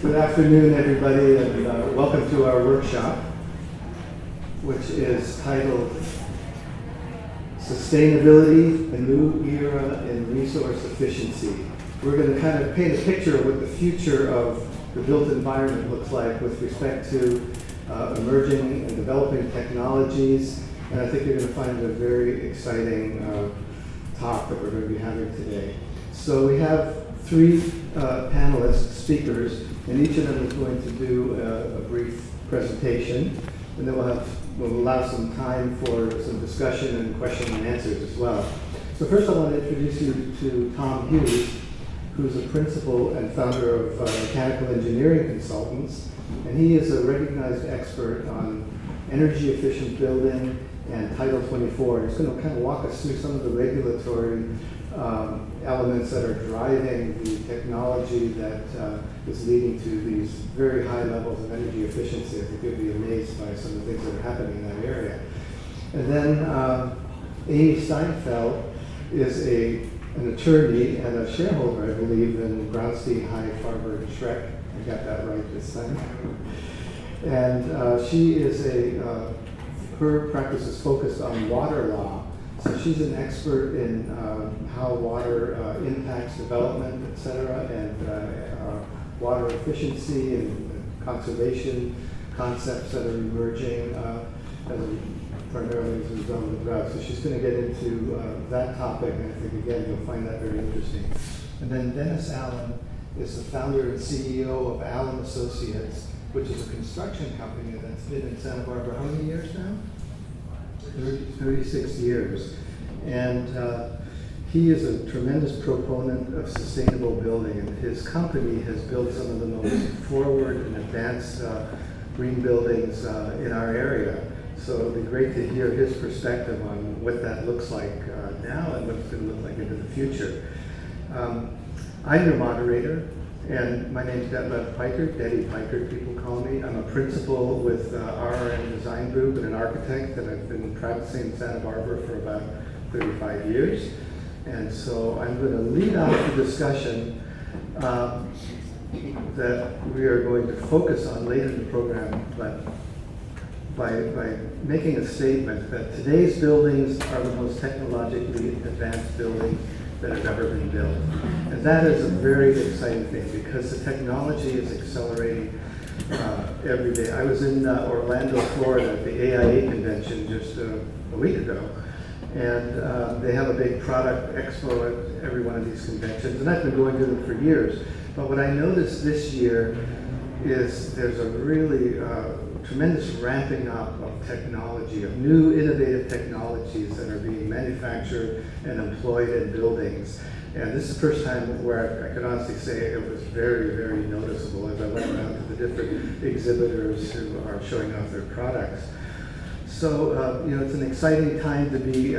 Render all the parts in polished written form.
Good afternoon, everybody, and welcome to our workshop, which is titled Sustainability, a New Era in Resource Efficiency. We're going to kind of paint a picture of what the future of the built environment looks like with respect to emerging and developing technologies, and I think you're going to find it a very exciting talk that we're going to be having today. So we have three panelist speakers, and each of them is going to do a brief presentation, and then we'll allow some time for some discussion and question and answers as well. So first I want to introduce you to Tom Hughes, who's a principal and founder of Mechanical Engineering Consultants, and he is a recognized expert on energy efficient building and Title 24. He's going to kind of walk us through some of the regulatory elements that are driving the technology that is leading to these very high levels of energy efficiency. I think you'll be amazed by some of the things that are happening in that area. And then Amy Steinfeld is an attorney and a shareholder, I believe, in Brownstein, Hyatt, Farber, and Schreck. I got that right this time. And she is her practice is focused on water law. So she's an expert in how water impacts development, et cetera, and water efficiency and conservation concepts that are emerging primarily as a result of the drought. So she's going to get into that topic, and I think, again, you'll find that very interesting. And then Dennis Allen is the founder and CEO of Allen Associates, which is a construction company that's been in Santa Barbara how many years now? 36 years. And he is a tremendous proponent of sustainable building, and his company has built some of the most forward and advanced green buildings in our area. So it'll be great to hear his perspective on what that looks like now and what it's going to look like into the future. I'm your moderator, and my name is Detlef Pikert, Detty Pikert, people call me. I'm a principal with RRM Design Group and an architect that I've been practicing in Santa Barbara for about 35 years. And so I'm going to lead off the discussion that we are going to focus on later in the program, but by making a statement that today's buildings are the most technologically advanced buildings that have ever been built. And that is a very exciting thing because the technology is accelerating every day. I was in Orlando, Florida at the AIA convention just a week ago, and they have a big product expo at every one of these conventions, and I've been going to them for years. But what I noticed this year is there's a really tremendous ramping up of technology, of new innovative technologies that are being manufactured and employed in buildings. And this is the first time where I could honestly say it was very, very noticeable as I went around to the different exhibitors who are showing off their products. So, it's an exciting time to be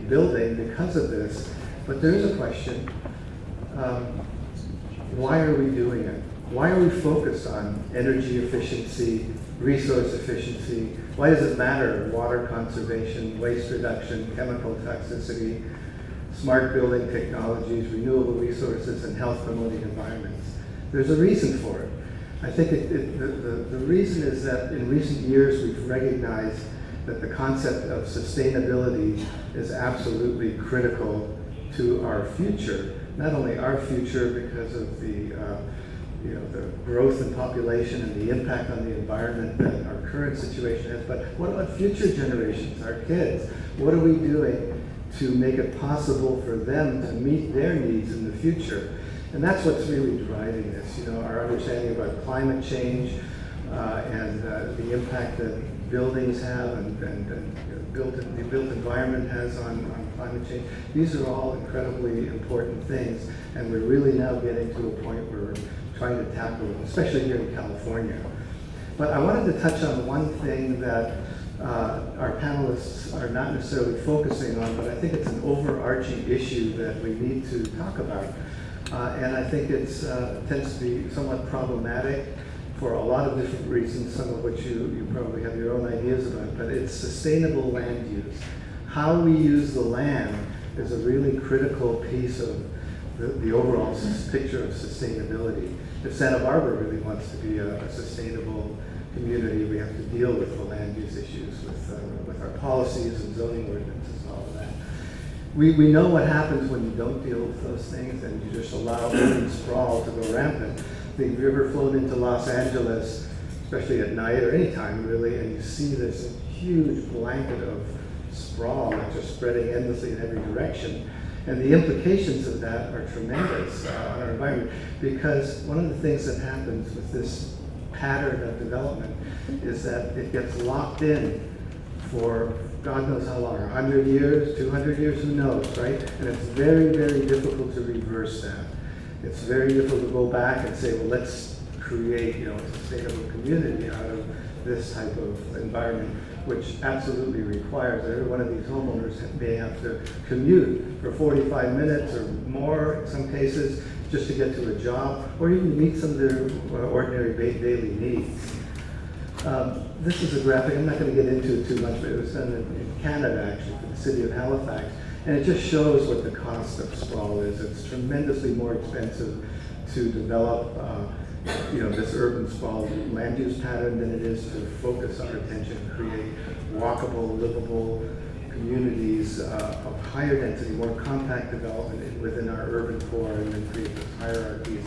building because of this. But there is a question, why are we doing it? Why are we focused on energy efficiency, resource efficiency? Why does it matter? Water conservation, waste reduction, chemical toxicity, smart building technologies, renewable resources, and health promoting environments. There's a reason for it. I think the reason is that in recent years we've recognized that the concept of sustainability is absolutely critical to our future. Not only our future because of the growth in population and the impact on the environment that our current situation has, but what about future generations, our kids? What are we doing to make it possible for them to meet their needs in the future? And that's what's really driving this, our understanding about climate change and the impact that buildings have and the built environment has on climate change. These are all incredibly important things, and we're really now getting to a point where we're trying to tackle it, especially here in California. But I wanted to touch on one thing that our panelists are not necessarily focusing on, but I think it's an overarching issue that we need to talk about. And I think it tends to be somewhat problematic for a lot of different reasons, some of which you probably have your own ideas about, but it's sustainable land use. How we use the land is a really critical piece of the overall picture of sustainability. if Santa Barbara really wants to be a sustainable community, we have to deal with the land use issues, with our policies and zoning ordinances and all of that. We know what happens when you don't deal with those things and you just allow urban sprawl to go rampant. If you've ever flown into Los Angeles, especially at night or any time really, and you see this huge blanket of sprawl that's just spreading endlessly in every direction. And the implications of that are tremendous on our environment, because one of the things that happens with this pattern of development is that it gets locked in for God knows how long, 100 years, 200 years, who knows, right? And it's very, very difficult to reverse that. It's very difficult to go back and say, well, let's create, a sustainable community out of this type of environment, which absolutely requires that every one of these homeowners may have to commute for 45 minutes or more in some cases just to get to a job or even meet some of their ordinary daily needs. This is a graphic, I'm not going to get into it too much, but it was done in Canada actually for the city of Halifax, and it just shows what the cost of sprawl is. It's tremendously more expensive to develop this urban sprawl land use pattern than it is to focus our attention and create walkable, livable communities of higher density, more compact development within our urban core, and then create those hierarchies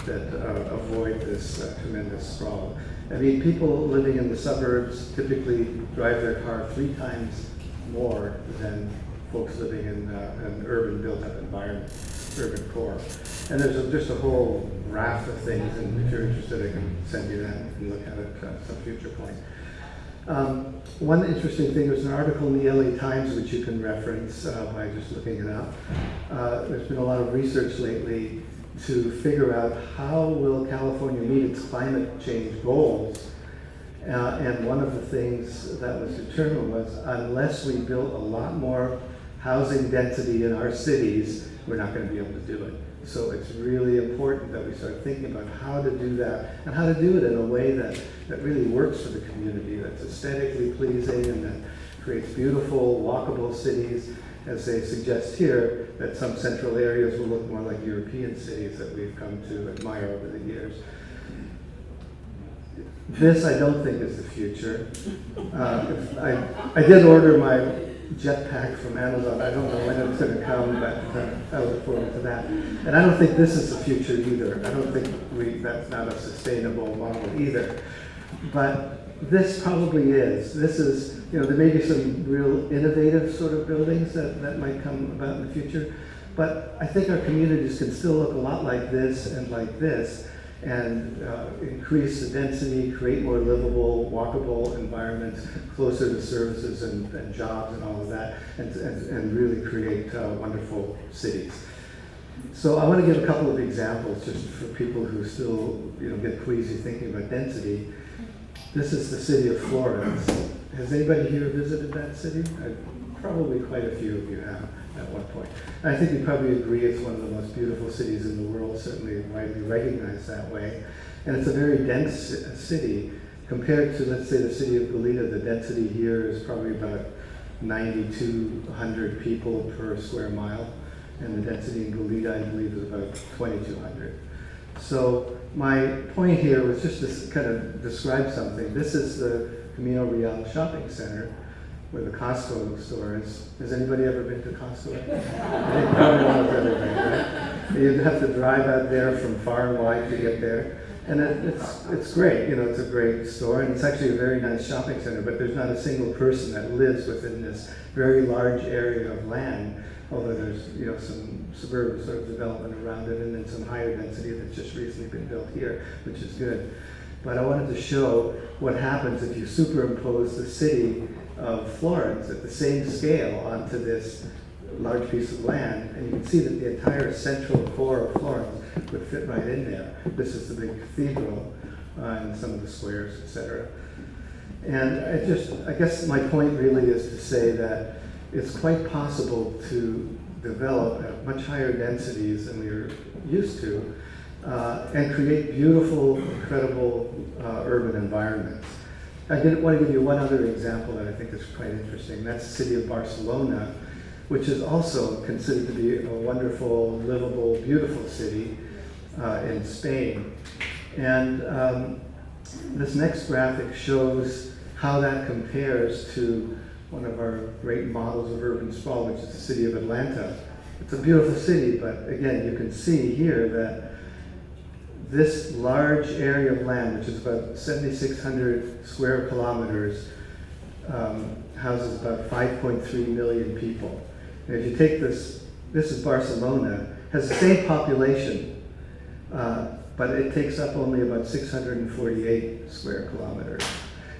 that avoid this tremendous sprawl. I mean, people living in the suburbs typically drive their car 3 times more than folks living in an urban built-up environment, urban core. And there's just a whole raft of things, and if you're interested, I can send you that and you can look at it at some future point. One interesting thing, there's an article in the LA Times which you can reference by just looking it up. There's been a lot of research lately to figure out how will California meet its climate change goals. And one of the things that was determined was unless we build a lot more housing density in our cities, we're not going to be able to do it. So it's really important that we start thinking about how to do that and how to do it in a way that really works for the community, that's aesthetically pleasing and that creates beautiful, walkable cities, as they suggest here, that some central areas will look more like European cities that we've come to admire over the years. This, I don't think, is the future. I did order my jetpack from Amazon. I don't know when it's going to come, but I look forward to that. And I don't think this is the future either. I don't think that's not a sustainable model either. But this probably is. This is, there may be some real innovative sort of buildings that might come about in the future. But I think our communities can still look a lot like this and increase the density, create more livable, walkable environments closer to services and jobs and all of that, and really create wonderful cities. So I want to give a couple of examples just for people who still get queasy thinking about density. This is the city of Florence. Has anybody here visited that city? Probably quite a few of you have at one point. And I think you probably agree it's one of the most beautiful cities in the world, certainly widely recognized that way. And it's a very dense city compared to, let's say, the city of Goleta. The density here is probably about 9,200 people per square mile, and the density in Goleta, I believe, is about 2,200. So my point here was just to kind of describe something. This is the Camino Real shopping center, where the Costco store is. Has anybody ever been to Costco? I think probably almost everybody, right? You'd have to drive out there from far and wide to get there. And it's great, it's a great store, and it's actually a very nice shopping center, but there's not a single person that lives within this very large area of land, although there's, some suburban sort of development around it, and then some higher density that's just recently been built here, which is good. But I wanted to show what happens if you superimpose the city of Florence at the same scale onto this large piece of land, and you can see that the entire central core of Florence would fit right in there. This is the big cathedral and some of the squares, etc. And I guess my point really is to say that it's quite possible to develop at much higher densities than we're used to and create beautiful, incredible urban environments. I want to give you one other example that I think is quite interesting. That's the city of Barcelona, which is also considered to be a wonderful, livable, beautiful city in Spain. And this next graphic shows how that compares to one of our great models of urban sprawl, which is the city of Atlanta. It's a beautiful city, but again, you can see here that this large area of land, which is about 7,600 square kilometers, houses about 5.3 million people. And if you take this is Barcelona, has the same population, but it takes up only about 648 square kilometers.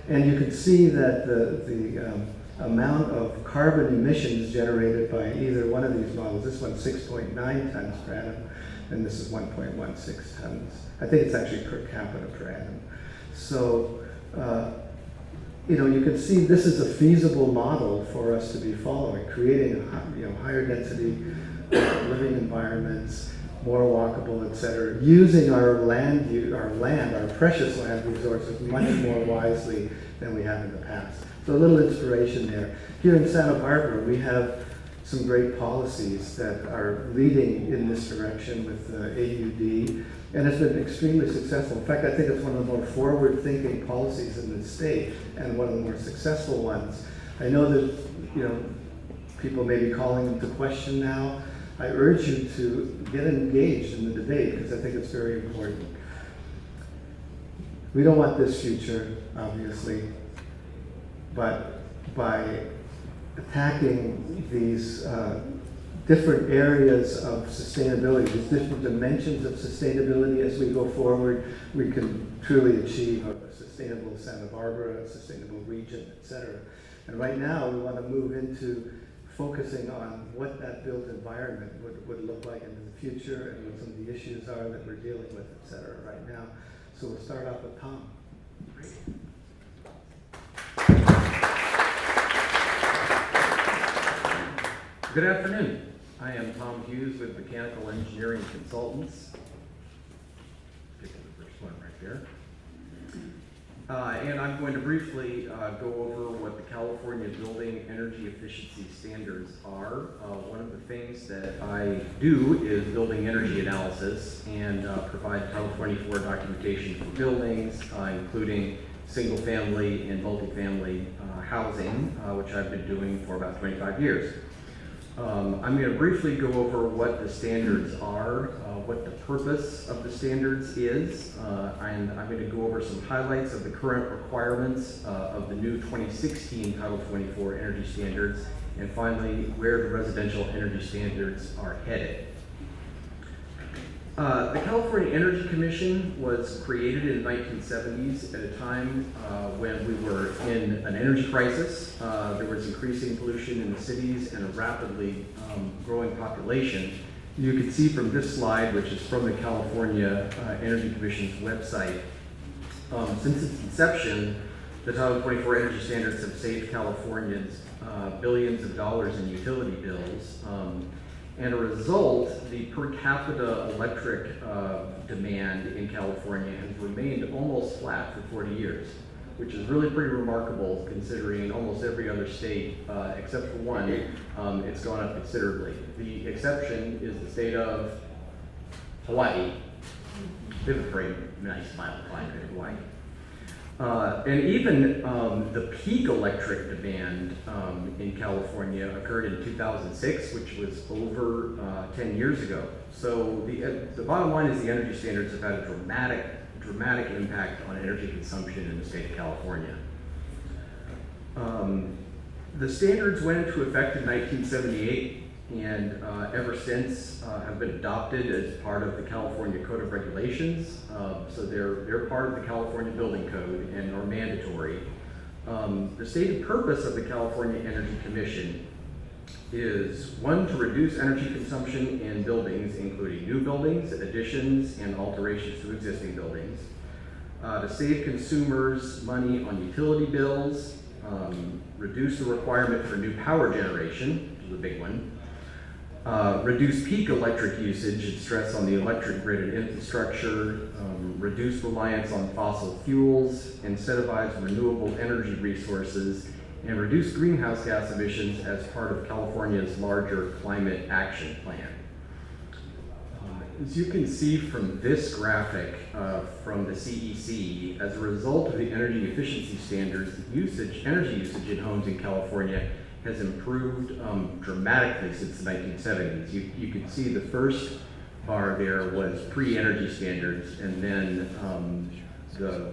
And you can see that the amount of carbon emissions generated by either one of these models, this one's 6.9 tons per annum, and this is 1.16 tons. I think it's actually per capita per annum. So, you can see this is a feasible model for us to be following, creating higher density living environments, more walkable, etc., using our our precious land resources much more wisely than we have in the past. So a little inspiration there. Here in Santa Barbara, we have some great policies that are leading in this direction with AUD, and it's been extremely successful. In fact, I think it's one of the more forward-thinking policies in the state and one of the more successful ones. I know that people may be calling into question now. I urge you to get engaged in the debate because I think it's very important. We don't want this future, obviously, but by attacking these different areas of sustainability, these different dimensions of sustainability as we go forward, we can truly achieve a sustainable Santa Barbara, a sustainable region, etc. And right now, we want to move into focusing on what that built environment would look like in the future and what some of the issues are that we're dealing with, et cetera, right now. So we'll start off with Tom. Good afternoon. I am Tom Hughes with Mechanical Engineering Consultants. Pick up the first one right there. And I'm going to briefly go over what the California Building Energy Efficiency Standards are. One of the things that I do is building energy analysis and provide Title 24 documentation for buildings, including single-family and multifamily housing, which I've been doing for about 25 years. I'm going to briefly go over what the standards are, what the purpose of the standards is, and I'm going to go over some highlights of the current requirements of the new 2016 Title 24 Energy Standards, and finally, where the residential energy standards are headed. The California Energy Commission was created in the 1970s at a time when we were in an energy crisis. There was increasing pollution in the cities and a rapidly growing population. You can see from this slide, which is from the California Energy Commission's website, since its inception, the Title 24 Energy Standards have saved Californians billions of dollars in utility bills. And a result, the per capita electric demand in California has remained almost flat for 40 years, which is really pretty remarkable considering almost every other state, except for one, it's gone up considerably. The exception is the state of Hawaii. They have a very nice mild climate in Hawaii. And even the peak electric demand in California occurred in 2006, which was over 10 years ago. So the bottom line is the energy standards have had a dramatic impact on energy consumption in the state of California. The standards went into effect in 1978 and ever since have been adopted as part of the California Code of Regulations. So they're part of the California Building Code and are mandatory. The stated purpose of the California Energy Commission is, one, to reduce energy consumption in buildings, including new buildings, additions, and alterations to existing buildings, to save consumers money on utility bills, reduce the requirement for new power generation, which is a big one, reduce peak electric usage and stress on the electric grid and infrastructure, reduce reliance on fossil fuels, incentivize renewable energy resources, and reduce greenhouse gas emissions as part of California's larger climate action plan. As you can see from this graphic, from the CEC. As a result of the energy efficiency standards, energy usage in homes in California has improved dramatically since the 1970s. You can see the first bar there was pre-energy standards, and then the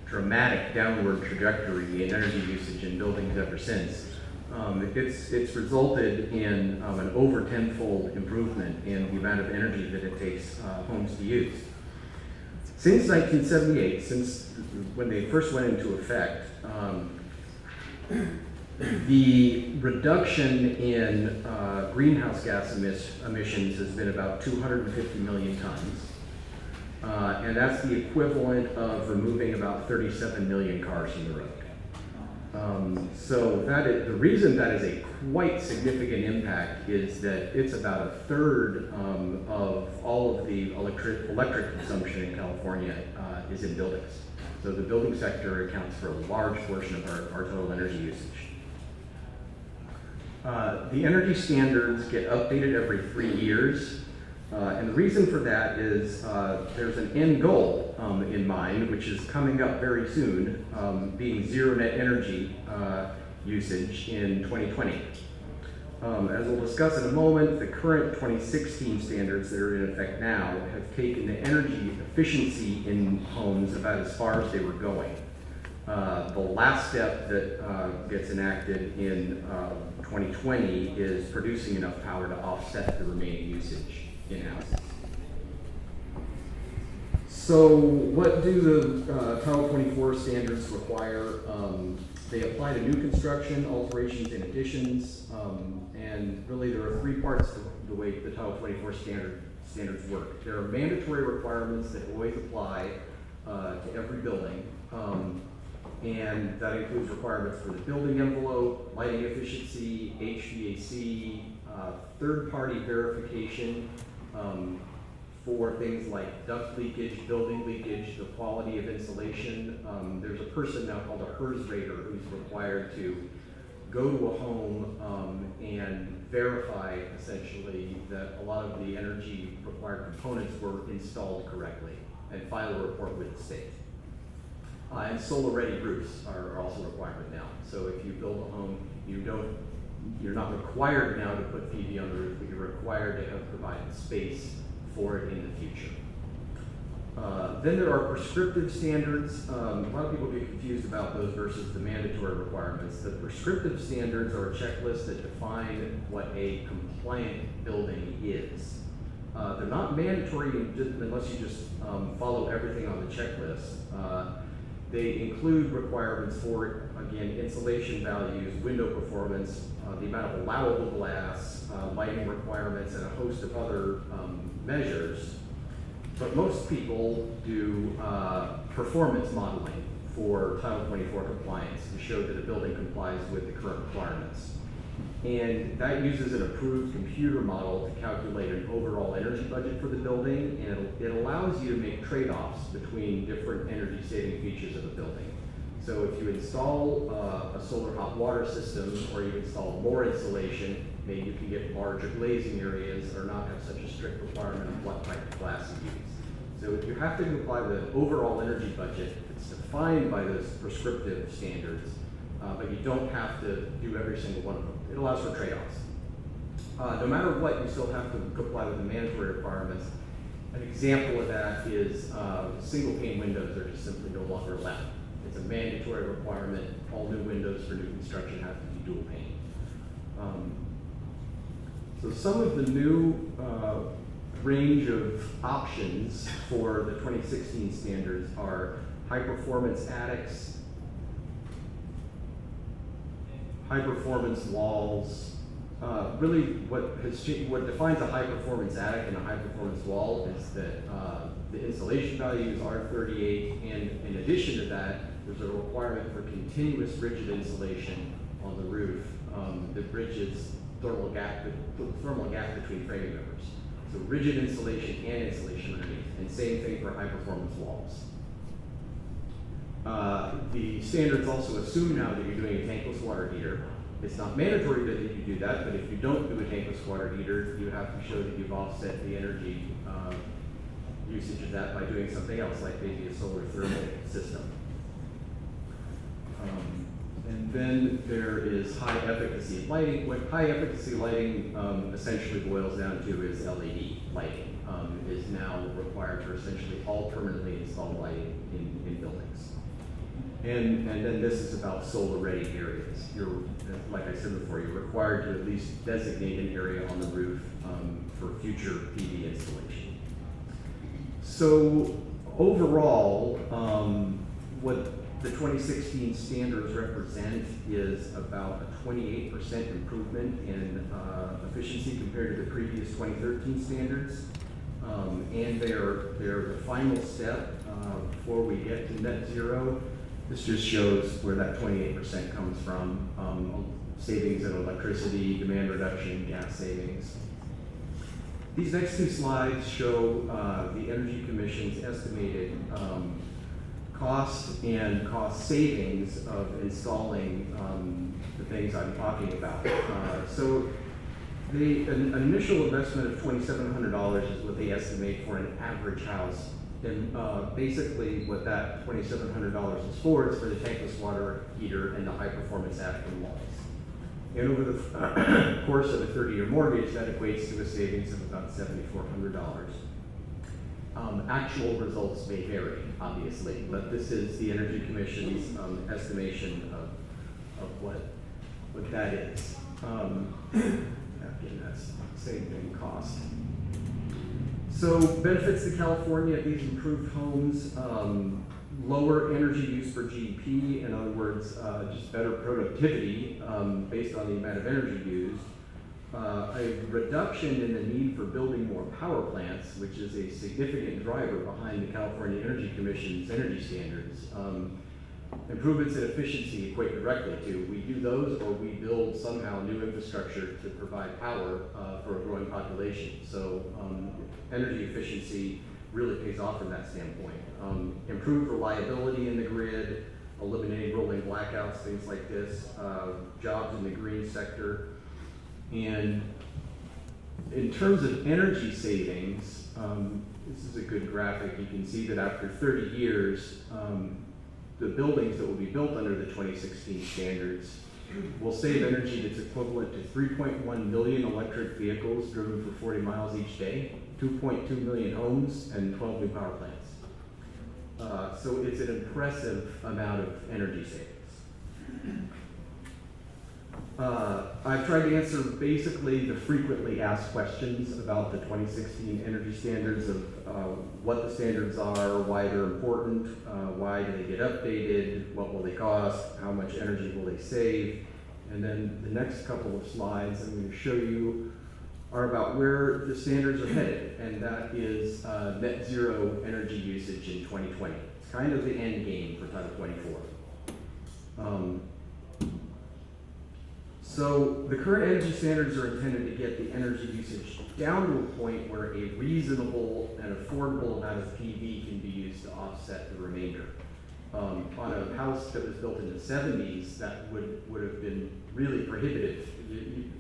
dramatic downward trajectory in energy usage in buildings ever since. It's resulted in an over tenfold improvement in the amount of energy that it takes homes to use. Since 1978, since when they first went into effect, the reduction in greenhouse gas emissions has been about 250 million tons. And that's the equivalent of removing about 37 million cars from the road. So the reason that is a quite significant impact is that it's about a third of all of the electric consumption in California is in buildings. So the building sector accounts for a large portion of our total energy usage. The energy standards get updated every 3 years. And the reason for that is there's an end goal in mind, which is coming up very soon, being zero net energy usage in 2020. As we'll discuss in a moment, the current 2016 standards that are in effect now have taken the energy efficiency in homes about as far as they were going. The last step that gets enacted in 2020 is producing enough power to offset the remaining usage in houses. So what do the Title 24 standards require? They apply to new construction, alterations, and additions, and really there are 3 parts to the way the Title 24 standards work. There are mandatory requirements that always apply to every building, and that includes requirements for the building envelope, lighting efficiency, HVAC, third-party verification, for things like duct leakage, building leakage, the quality of insulation. There's a person now called a HERS rater who's required to go to a home and verify essentially that a lot of the energy required components were installed correctly and file a report with the state. And solar-ready roofs are also a requirement now. So if you build a home, you're not required now to put PV on the roof, but you're required to have provided space for it in the future. Then there are prescriptive standards. A lot of people get confused about those versus the mandatory requirements. The prescriptive standards are a checklist that define what a compliant building is. They're not mandatory unless you just follow everything on the checklist. They include requirements for, again, insulation values, window performance, the amount of allowable glass, lighting requirements, and a host of other measures. But most people do performance modeling for Title 24 compliance to show that a building complies with the current requirements. And that uses an approved computer model to calculate an overall energy budget for the building, and it allows you to make trade-offs between different energy-saving features of a building. So if you install a solar hot water system, or you install more insulation, maybe you can get larger glazing areas or not have such a strict requirement of what type of glass you use. So you have to comply with the overall energy budget. It's defined by those prescriptive standards, but you don't have to do every single one of them. It allows for trade-offs. No matter what, you still have to comply with the mandatory requirements. An example of that is single pane windows are just simply no longer allowed. It's a mandatory requirement. All new windows for new construction have to be dual pane. So some of the new range of options for the 2016 standards are high-performance attics, high-performance walls. Really, what defines a high-performance attic and a high-performance wall is that the insulation values are 38, and in addition to that, there's a requirement for continuous rigid insulation on the roof that bridges thermal gap between framing members. So rigid insulation and insulation underneath, and same thing for high-performance walls. The standards also assume now that you're doing a tankless water heater. It's not mandatory that you do that, but if you don't do a tankless water heater, you have to show that you've offset the energy usage of that by doing something else, like maybe a solar thermal system. And then there is high efficacy lighting. What high efficacy lighting essentially boils down to is LED lighting is now required for essentially all permanently installed lighting in buildings. And then this is about solar ready areas. Like I said before, you're required to at least designate an area on the roof for future PV installation. So overall, what the 2016 standards represent is about a 28% improvement in efficiency compared to the previous 2013 standards. And they're the final step before we get to net zero. This just shows where that 28% comes from. Savings in electricity, demand reduction, gas savings. These next two slides show the Energy Commission's estimated cost and cost savings of installing the things I'm talking about. So an initial investment of $2,700 is what they estimate for an average house. And basically what that $2,700 is for the tankless water heater and the high performance attic walls. And over the course of a 30-year mortgage, that equates to a savings of about $7,400. Actual results may vary, obviously, but this is the Energy Commission's estimation of what that is. Again, that's the same thing, cost. So benefits to California, these improved homes, lower energy use per GDP, in other words, just better productivity based on the amount of energy used. A reduction in the need for building more power plants, which is a significant driver behind the California Energy Commission's energy standards. Improvements in efficiency equate directly to we do those or we build somehow new infrastructure to provide power for a growing population. So energy efficiency really pays off from that standpoint. Improved reliability in the grid, eliminating rolling blackouts, things like this, jobs in the green sector. And in terms of energy savings, this is a good graphic. You can see that after 30 years, the buildings that will be built under the 2016 standards will save energy that's equivalent to 3.1 million electric vehicles driven for 40 miles each day, 2.2 million homes, and 12 new power plants. So it's an impressive amount of energy savings. I've tried to answer basically the frequently asked questions about the 2016 energy standards of what the standards are, why they're important, why do they get updated, what will they cost, how much energy will they save, and then the next couple of slides I'm going to show you are about where the standards are headed, and that is net zero energy usage in 2020. It's kind of the end game for Title 24. So the current energy standards are intended to get the energy usage down to a point where a reasonable and affordable amount of PV can be used to offset the remainder. On a house that was built in the 70s, that would have been really prohibitive.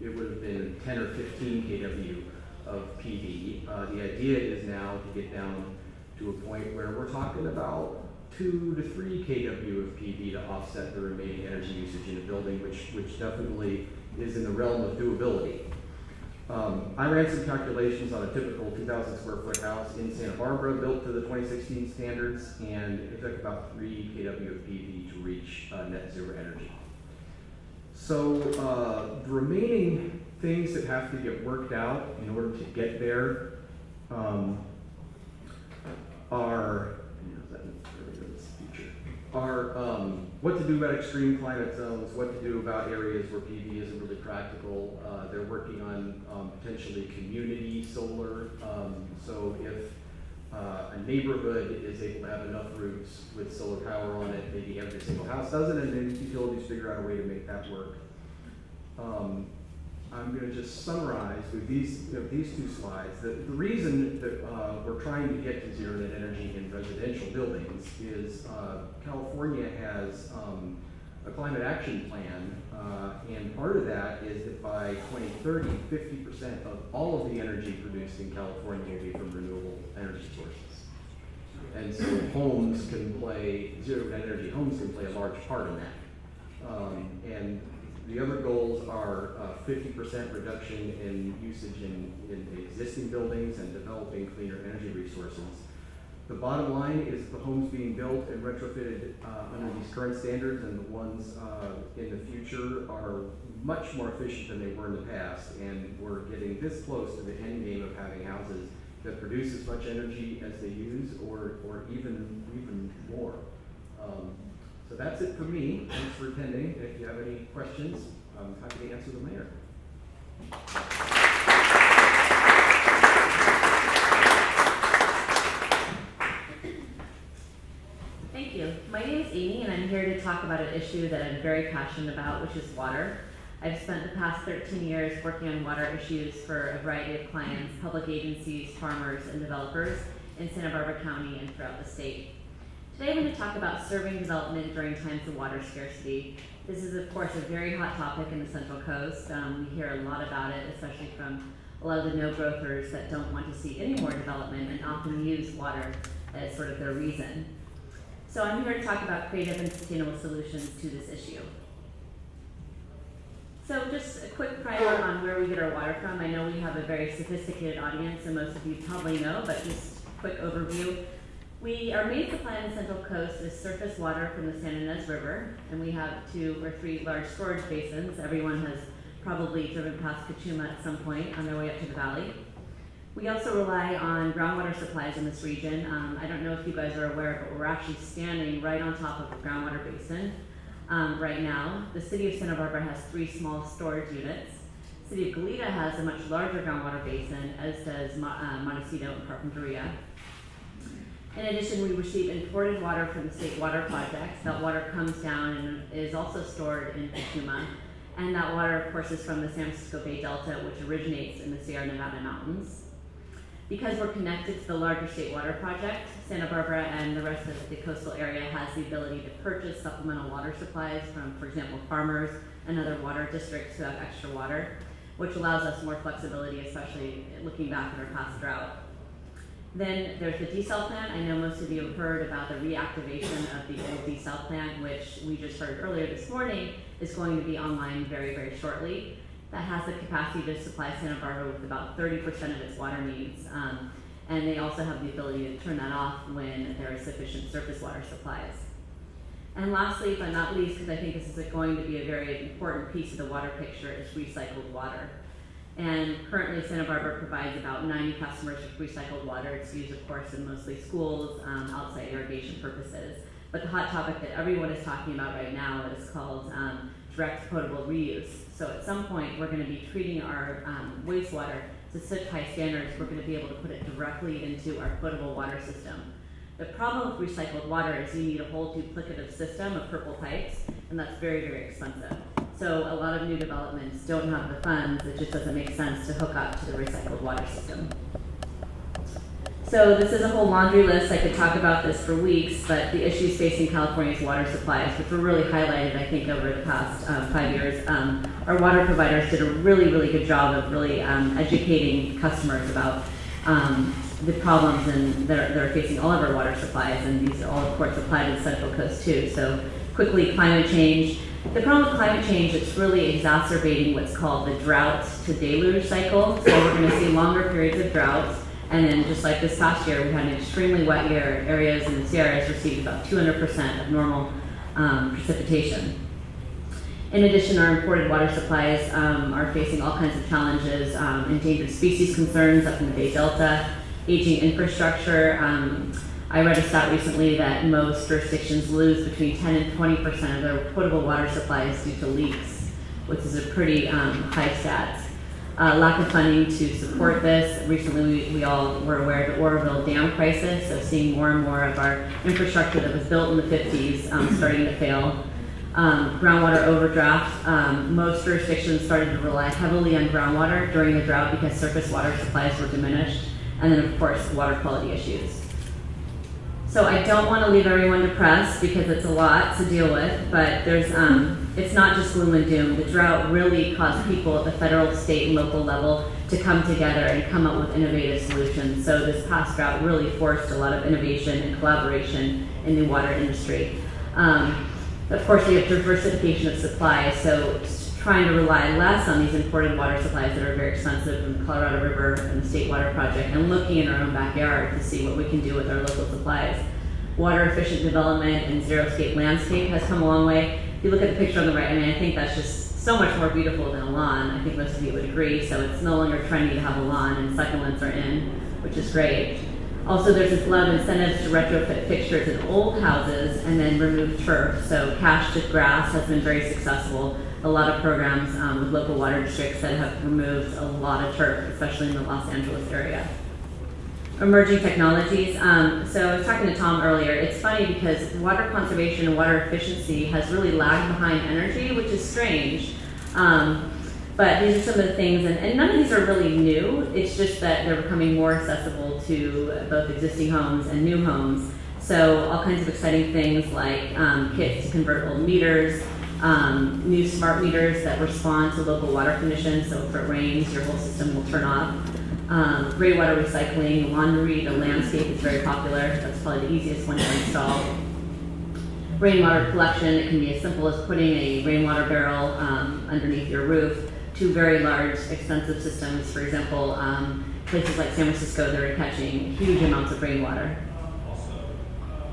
It would have been 10 or 15 kW of PV. The idea is now to get down to a point where we're talking about 2 to 3 kW of PV to offset the remaining energy usage in a building, which definitely is in the realm of doability. I ran some calculations on a typical 2,000 square foot house in Santa Barbara built to the 2016 standards, and it took about 3 kW of PV to reach net zero energy. So the remaining things that have to get worked out in order to get there are what to do about extreme climate zones, what to do about areas where PV isn't really practical. They're working on potentially community solar. So if a neighborhood is able to have enough roofs with solar power on it, maybe every single house does it, and then utilities figure out a way to make that work. I'm going to just summarize with these two slides. The reason that we're trying to get to zero net energy in residential buildings is California has a climate action plan, and part of that is that by 2030, 50% of all of the energy produced in California will be from renewable energy sources. And so zero energy homes can play a large part in that. And the other goals are 50% reduction in usage in existing buildings and developing cleaner energy resources. The bottom line is the homes being built and retrofitted under these current standards, and the ones in the future are much more efficient than they were in the past, and we're getting this close to the end game of having houses that produce as much energy as they use, or even more. So that's it for me. Thanks for attending. If you have any questions, I'm happy to answer them later. Thank you. My name is Amy, and I'm here to talk about an issue that I'm very passionate about, which is water. I've spent the past 13 years working on water issues for a variety of clients, public agencies, farmers, and developers in Santa Barbara County and throughout the state. Today I'm going to talk about serving development during times of water scarcity. This is, of course, a very hot topic in the Central Coast. We hear a lot about it, especially from a lot of the no-growthers that don't want to see any more development and often use water as sort of their reason. So I'm here to talk about creative and sustainable solutions to this issue. So just a quick primer on where we get our water from. I know we have a very sophisticated audience, and most of you probably know, but just a quick overview. Our main supply on the Central Coast is surface water from the San Ynez River, and we have 2 or 3 large storage basins. Everyone has probably driven past Kachuma at some point on their way up to the valley. We also rely on groundwater supplies in this region. I don't know if you guys are aware, but we're actually standing right on top of a groundwater basin right now. The city of Santa Barbara has 3 small storage units. The city of Goleta has a much larger groundwater basin, as does Montecito and Carpinteria. In addition, we receive imported water from the state water projects. That water comes down and is also stored in Kachuma. And that water, of course, is from the San Francisco Bay Delta, which originates in the Sierra Nevada mountains. Because we're connected to the larger state water project, Santa Barbara and the rest of the coastal area has the ability to purchase supplemental water supplies from, for example, farmers and other water districts who have extra water, which allows us more flexibility, especially looking back at our past drought. Then there's the desal plant. I know most of you have heard about the reactivation of the old desal plant, which we just heard earlier this morning is going to be online very, very shortly. That has the capacity to supply Santa Barbara with about 30% of its water needs. And they also have the ability to turn that off when there is sufficient surface water supplies. And lastly, but not least, because I think this is going to be a very important piece of the water picture, is recycled water. And currently Santa Barbara provides about 90 customers with recycled water. It's used, of course, in mostly schools, outside irrigation purposes. But the hot topic that everyone is talking about right now is called direct potable reuse. So at some point, we're going to be treating our wastewater to such high standards, we're going to be able to put it directly into our potable water system. The problem with recycled water is you need a whole duplicative system of purple pipes, and that's very, very expensive. So a lot of new developments don't have the funds. It just doesn't make sense to hook up to the recycled water system. So this is a whole laundry list. I could talk about this for weeks, but the issues facing California's water supplies, which were really highlighted, I think, over the past 5 years, our water providers did a really, really good job of really educating customers about the problems that are facing all of our water supplies, and these all, of course, apply to the Central Coast too. So quickly, climate change. The problem with climate change, it's really exacerbating what's called the drought to deluge cycle. So we're going to see longer periods of droughts. And then just like this past year, we had an extremely wet year. Areas in the Sierras received about 200% of normal precipitation. In addition, our imported water supplies are facing all kinds of challenges, endangered species concerns up in the Bay Delta, aging infrastructure. I read a stat recently that most jurisdictions lose between 10 and 20% of their potable water supplies due to leaks, which is a pretty high stat. Lack of funding to support this. Recently, we all were aware of the Oroville Dam crisis, so seeing more and more of our infrastructure that was built in the 50s starting to fail. Groundwater overdraft. Most jurisdictions started to rely heavily on groundwater during the drought because surface water supplies were diminished. And then, of course, water quality issues. So I don't want to leave everyone depressed because it's a lot to deal with, but it's not just gloom and doom. The drought really caused people at the federal, state, and local level to come together and come up with innovative solutions. So this past drought really forced a lot of innovation and collaboration in the water industry. Of course, we have diversification of supply, so trying to rely less on these imported water supplies that are very expensive from the Colorado River and the State Water Project, and looking in our own backyard to see what we can do with our local supplies. Water efficient development and xeriscape landscape has come a long way. If you look at the picture on the right, I mean, I think that's just so much more beautiful than a lawn. I think most of you would agree. So it's no longer trendy to have a lawn, and succulents are in, which is great. Also, there's a lot of incentives to retrofit fixtures in old houses and then remove turf. So cash to grass has been very successful. A lot of programs with local water districts that have removed a lot of turf, especially in the Los Angeles area. Emerging technologies. So I was talking to Tom earlier. It's funny because water conservation and water efficiency has really lagged behind energy, which is strange. But these are some of the things, and none of these are really new. It's just that they're becoming more accessible to both existing homes and new homes. So all kinds of exciting things like kits to convert old meters, new smart meters that respond to local water conditions. So if it rains, your whole system will turn off. Rainwater recycling, laundry, the landscape is very popular. That's probably the easiest one to install. Rainwater collection, it can be as simple as putting a rainwater barrel underneath your roof to very large, expensive systems. For example, places like San Francisco that are catching huge amounts of rainwater.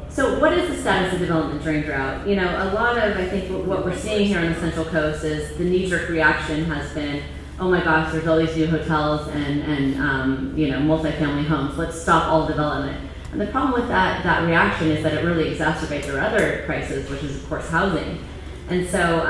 So what is the status of development during drought? You know, a lot of, I think, what we're seeing here on the Central Coast is the knee-jerk reaction has been, oh my gosh, there's all these new hotels and you know, multifamily homes. Let's stop all development. And the problem with that reaction is that it really exacerbates our other crisis, which is, of course, housing. And so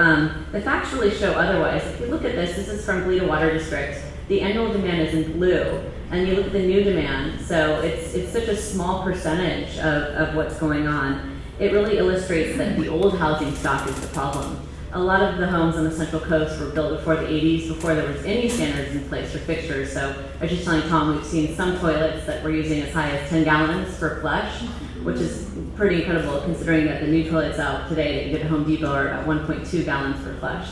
the facts really show otherwise. If you look at this is from Goleta Water District. The annual demand is in blue, and you look at the new demand. So it's such a small percentage of what's going on. It really illustrates that the old housing stock is the problem. A lot of the homes on the Central Coast were built before the 80s, before there was any standards in place for fixtures. So I was just telling Tom, we've seen some toilets that we're using as high as 10 gallons per flush, which is pretty incredible considering that the new toilets out today that you get at Home Depot are at 1.2 gallons per flush.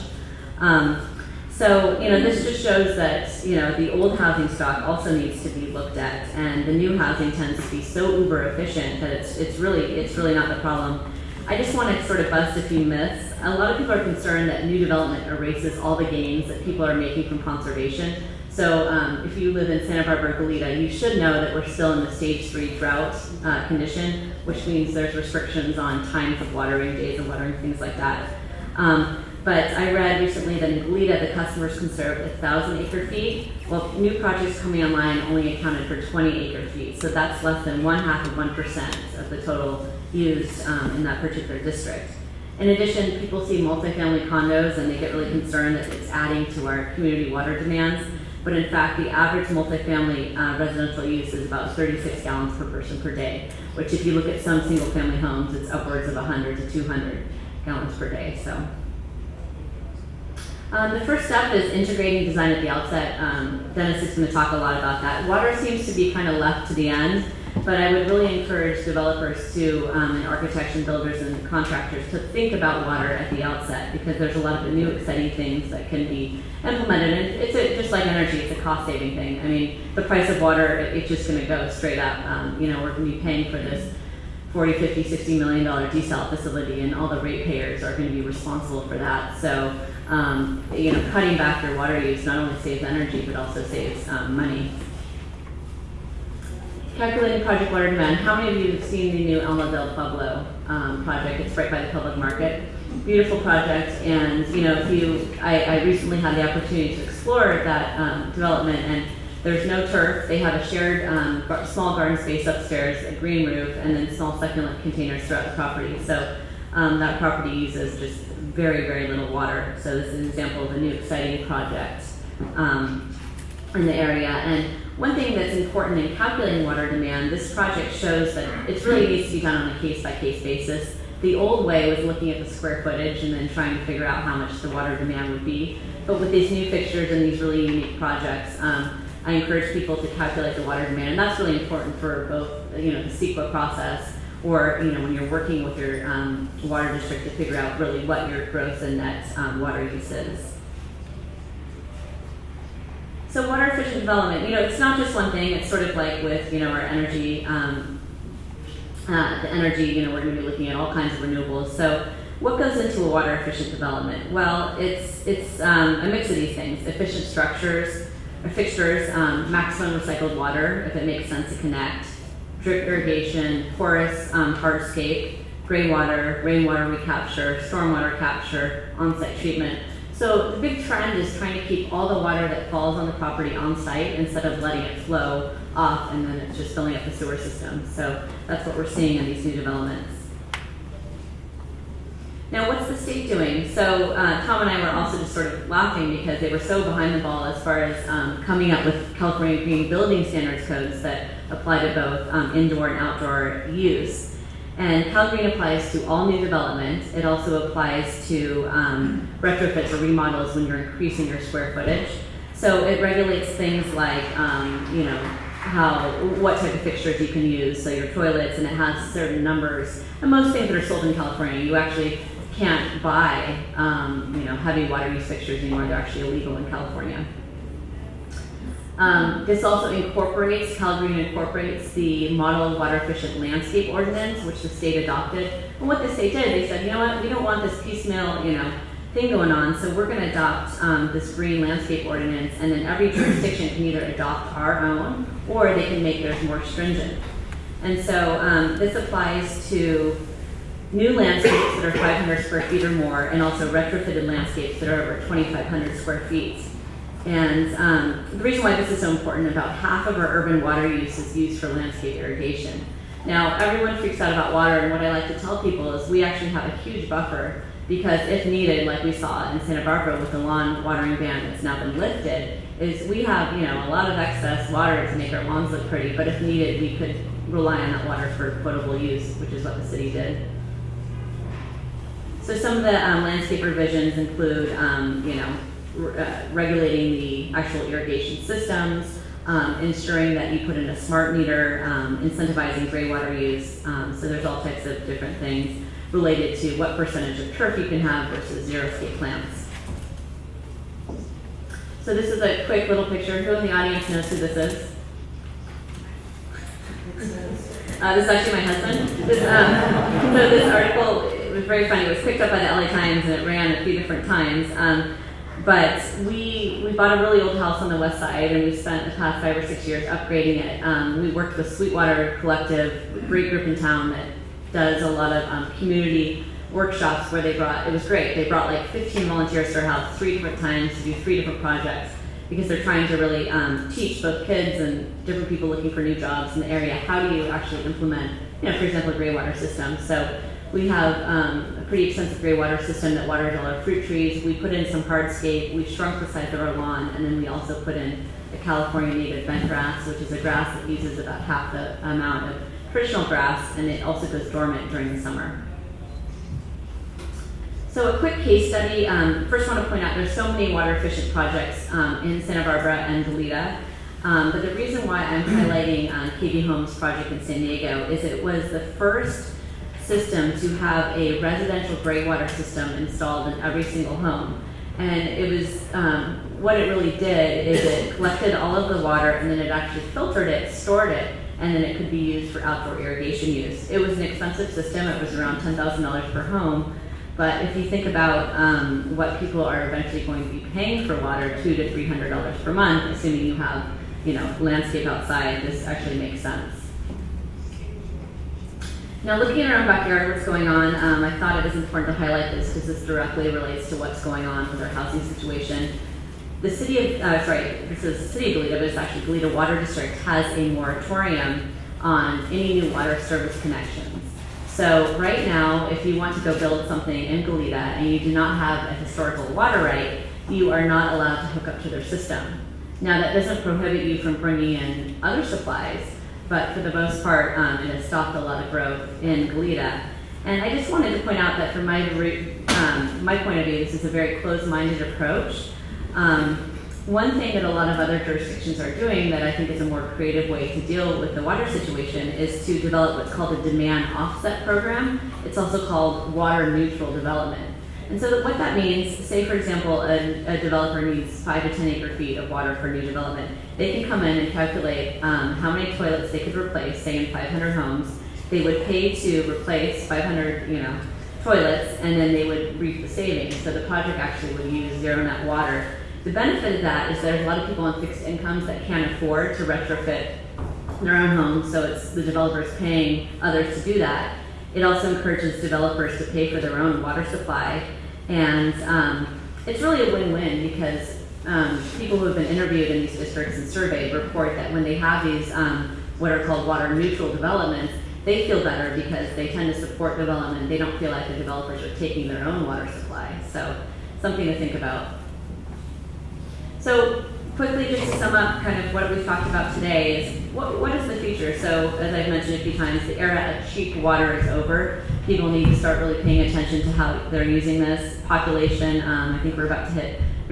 So, you know, this just shows that, you know, the old housing stock also needs to be looked at, and the new housing tends to be so uber efficient that it's really not the problem. I just want to sort of bust a few myths. A lot of people are concerned that new development erases all the gains that people are making from conservation. So if you live in Santa Barbara, Goleta, you should know that we're still in the stage 3 drought condition, which means there's restrictions on times of watering, days of watering, things like that. But I read recently that in Goleta, the customers conserved 1,000 acre feet, while new projects coming online only accounted for 20 acre feet. So that's less than 0.5% of the total used in that particular district. In addition, people see multifamily condos and they get really concerned that it's adding to our community water demands. But in fact, the average multifamily residential use is about 36 gallons per person per day, which if you look at some single family homes, it's upwards of 100 to 200 gallons per day. So. The first step is integrating design at the outset. Dennis is going to talk a lot about that. Water seems to be kind of left to the end, but I would really encourage developers to, and architects and builders and contractors to think about water at the outset, because there's a lot of new exciting things that can be implemented. And it's just like energy, it's a cost-saving thing. I mean, the price of water, it's just going to go straight up. You know, we're going to be paying for this $40, $50, $60 million desal facility, and all the ratepayers are going to be responsible for that. So, you know, cutting back your water use not only saves energy, but also saves money. Calculating project water demand. How many of you have seen the new Alma del Pueblo project? It's right by the public market. Beautiful project, and you know, I recently had the opportunity to explore that development, and there's no turf. They have a shared small garden space upstairs, a green roof, and then small succulent containers throughout the property. So that property uses just very, very little water. So this is an example of a new exciting project in the area. And one thing that's important in calculating water demand, this project shows that it really needs to be done on a case-by-case basis. The old way was looking at the square footage and then trying to figure out how much the water demand would be. But with these new fixtures and these really unique projects, I encourage people to calculate the water demand, and that's really important for both, you know, the CEQA process or when you're working with your water district to figure out really what your gross and net water use is. So water efficient development, it's not just one thing. It's sort of like with our energy, the energy. We're going to be looking at all kinds of renewables. So what goes into a water efficient development? Well, it's a mix of these things: efficient structures or fixtures, maximum recycled water if it makes sense to connect, drip irrigation, porous hardscape, gray water, rainwater recapture, stormwater capture, on-site treatment. So the big trend is trying to keep all the water that falls on the property on site instead of letting it flow off and then it's just filling up the sewer system. So that's what we're seeing in these new developments. Now, what's the state doing? So Tom and I were also just sort of laughing because they were so behind the ball as far as coming up with California Green Building Standards codes that apply to both indoor and outdoor use. And Cal Green applies to all new development. It also applies to retrofits or remodels when you're increasing your square footage. So it regulates things like, what type of fixtures you can use, so your toilets, and it has certain numbers. And most things that are sold in California, you actually can't buy, heavy water use fixtures anymore. They're actually illegal in California. This also Cal Green incorporates the Model Water Efficient Landscape Ordinance, which the state adopted. And what the state did, they said, we don't want this piecemeal, thing going on, so we're going to adopt this green landscape ordinance, and then every jurisdiction can either adopt our own, or they can make theirs more stringent. And so this applies to new landscapes that are 500 square feet or more, and also retrofitted landscapes that are over 2,500 square feet. And the reason why this is so important, about half of our urban water use is used for landscape irrigation. Now, everyone freaks out about water, and what I like to tell people is we actually have a huge buffer, because if needed, like we saw in Santa Barbara with the lawn watering ban that's now been lifted, is we have a lot of excess water to make our lawns look pretty, but if needed, we could rely on that water for potable use, which is what the city did. So some of the landscape revisions include, regulating the actual irrigation systems, ensuring that you put in a smart meter, incentivizing gray water use. So there's all types of different things related to what percentage of turf you can have versus xeriscape plants. So this is a quick little picture. Who in the audience knows who this is? This is actually my husband. So this article, it was very funny. It was picked up by the LA Times and it ran a few different times. But we bought a really old house on the west side, and we spent the past 5 or 6 years upgrading it. We worked with Sweetwater Collective, a great group in town that does a lot of community workshops where it was great. They brought like 15 volunteers to our house 3 different times to do 3 different projects, because they're trying to really teach both kids and different people looking for new jobs in the area, how do you actually implement, for example, a gray water system. So we have a pretty extensive gray water system that waters all our fruit trees. We put in some hardscape. We shrunk the size of our lawn, and then we also put in a California native bent grass, which is a grass that uses about half the amount of traditional grass, and it also goes dormant during the summer. So a quick case study. First, I want to point out there's so many water efficient projects in Santa Barbara and Goleta. But the reason why I'm highlighting KB Home's project in San Diego is it was the first system to have a residential gray water system installed in every single home. And it was, what it really did is it collected all of the water, and then it actually filtered it, stored it, and then it could be used for outdoor irrigation use. It was an expensive system. It was around $10,000 per home. But if you think about what people are eventually going to be paying for water, $200 to $300 per month, assuming you have, landscape outside, this actually makes sense. Now, looking at our own backyard, what's going on, I thought it was important to highlight this because this directly relates to what's going on with our housing situation. The city of, this is the city of Goleta, but it's actually Goleta Water District has a moratorium on any new water service connections. So right now, if you want to go build something in Goleta and you do not have a historical water right, you are not allowed to hook up to their system. Now, that doesn't prohibit you from bringing in other supplies, but for the most part, it has stopped a lot of growth in Goleta. And I just wanted to point out that from my point of view, this is a very closed-minded approach. One thing that a lot of other jurisdictions are doing that I think is a more creative way to deal with the water situation is to develop what's called a demand offset program. It's also called water neutral development. And so what that means, say for example, a developer needs 5 to 10 acre feet of water for new development. They can come in and calculate how many toilets they could replace, say in 500 homes. They would pay to replace 500, toilets, and then they would reap the savings. So the project actually would use zero net water. The benefit of that is there's a lot of people on fixed incomes that can't afford to retrofit their own homes, so it's the developers paying others to do that. It also encourages developers to pay for their own water supply, and it's really a win-win because people who have been interviewed in these districts and surveyed report that when they have these what are called water neutral developments, they feel better because they tend to support development. They don't feel like the developers are taking their own water supply. So something to think about. So quickly, just to sum up kind of what we've talked about today is what is the future? So as I've mentioned a few times, the era of cheap water is over. People need to start really paying attention to how they're using this. Population, I think we're going to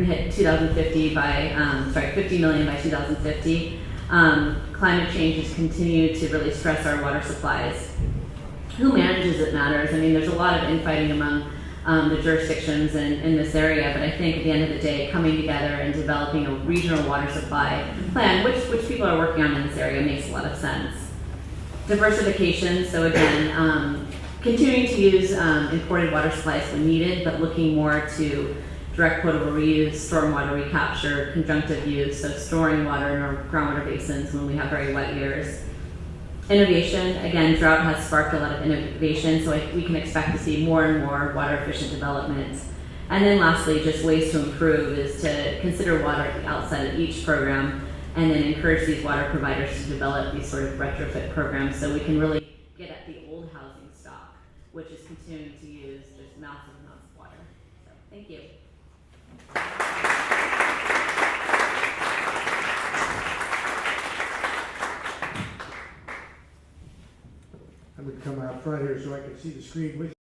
hit 2050 by, 50 million by 2050. Climate change has continued to really stress our water supplies. Who manages it matters. I mean, there's a lot of infighting among the jurisdictions in this area, but I think at the end of the day, coming together and developing a regional water supply plan, which people are working on in this area, makes a lot of sense. Diversification, so again, continuing to use imported water supplies when needed, but looking more to direct potable reuse, stormwater recapture, conjunctive use, so storing water in our groundwater basins when we have very wet years. Innovation, again, drought has sparked a lot of innovation, so we can expect to see more and more water efficient development. And then lastly, just ways to improve is to consider water at the outset of each program and then encourage these water providers to develop these sort of retrofit programs so we can really get at the old housing stock, which is continuing to use just massive amounts of water. So thank you. I'm going to come out front here so I can see the screen with you.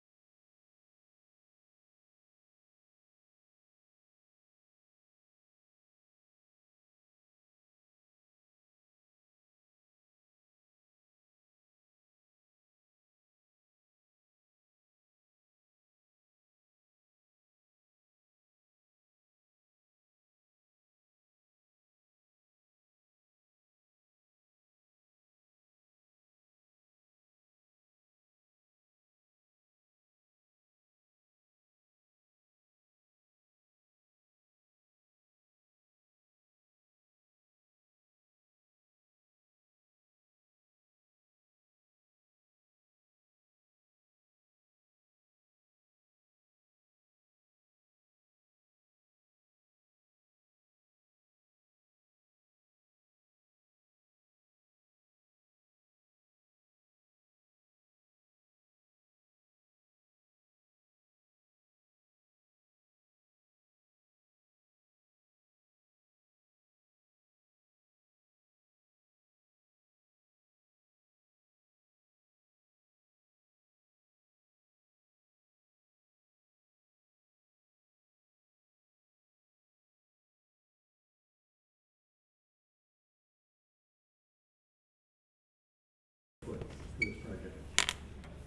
For this project.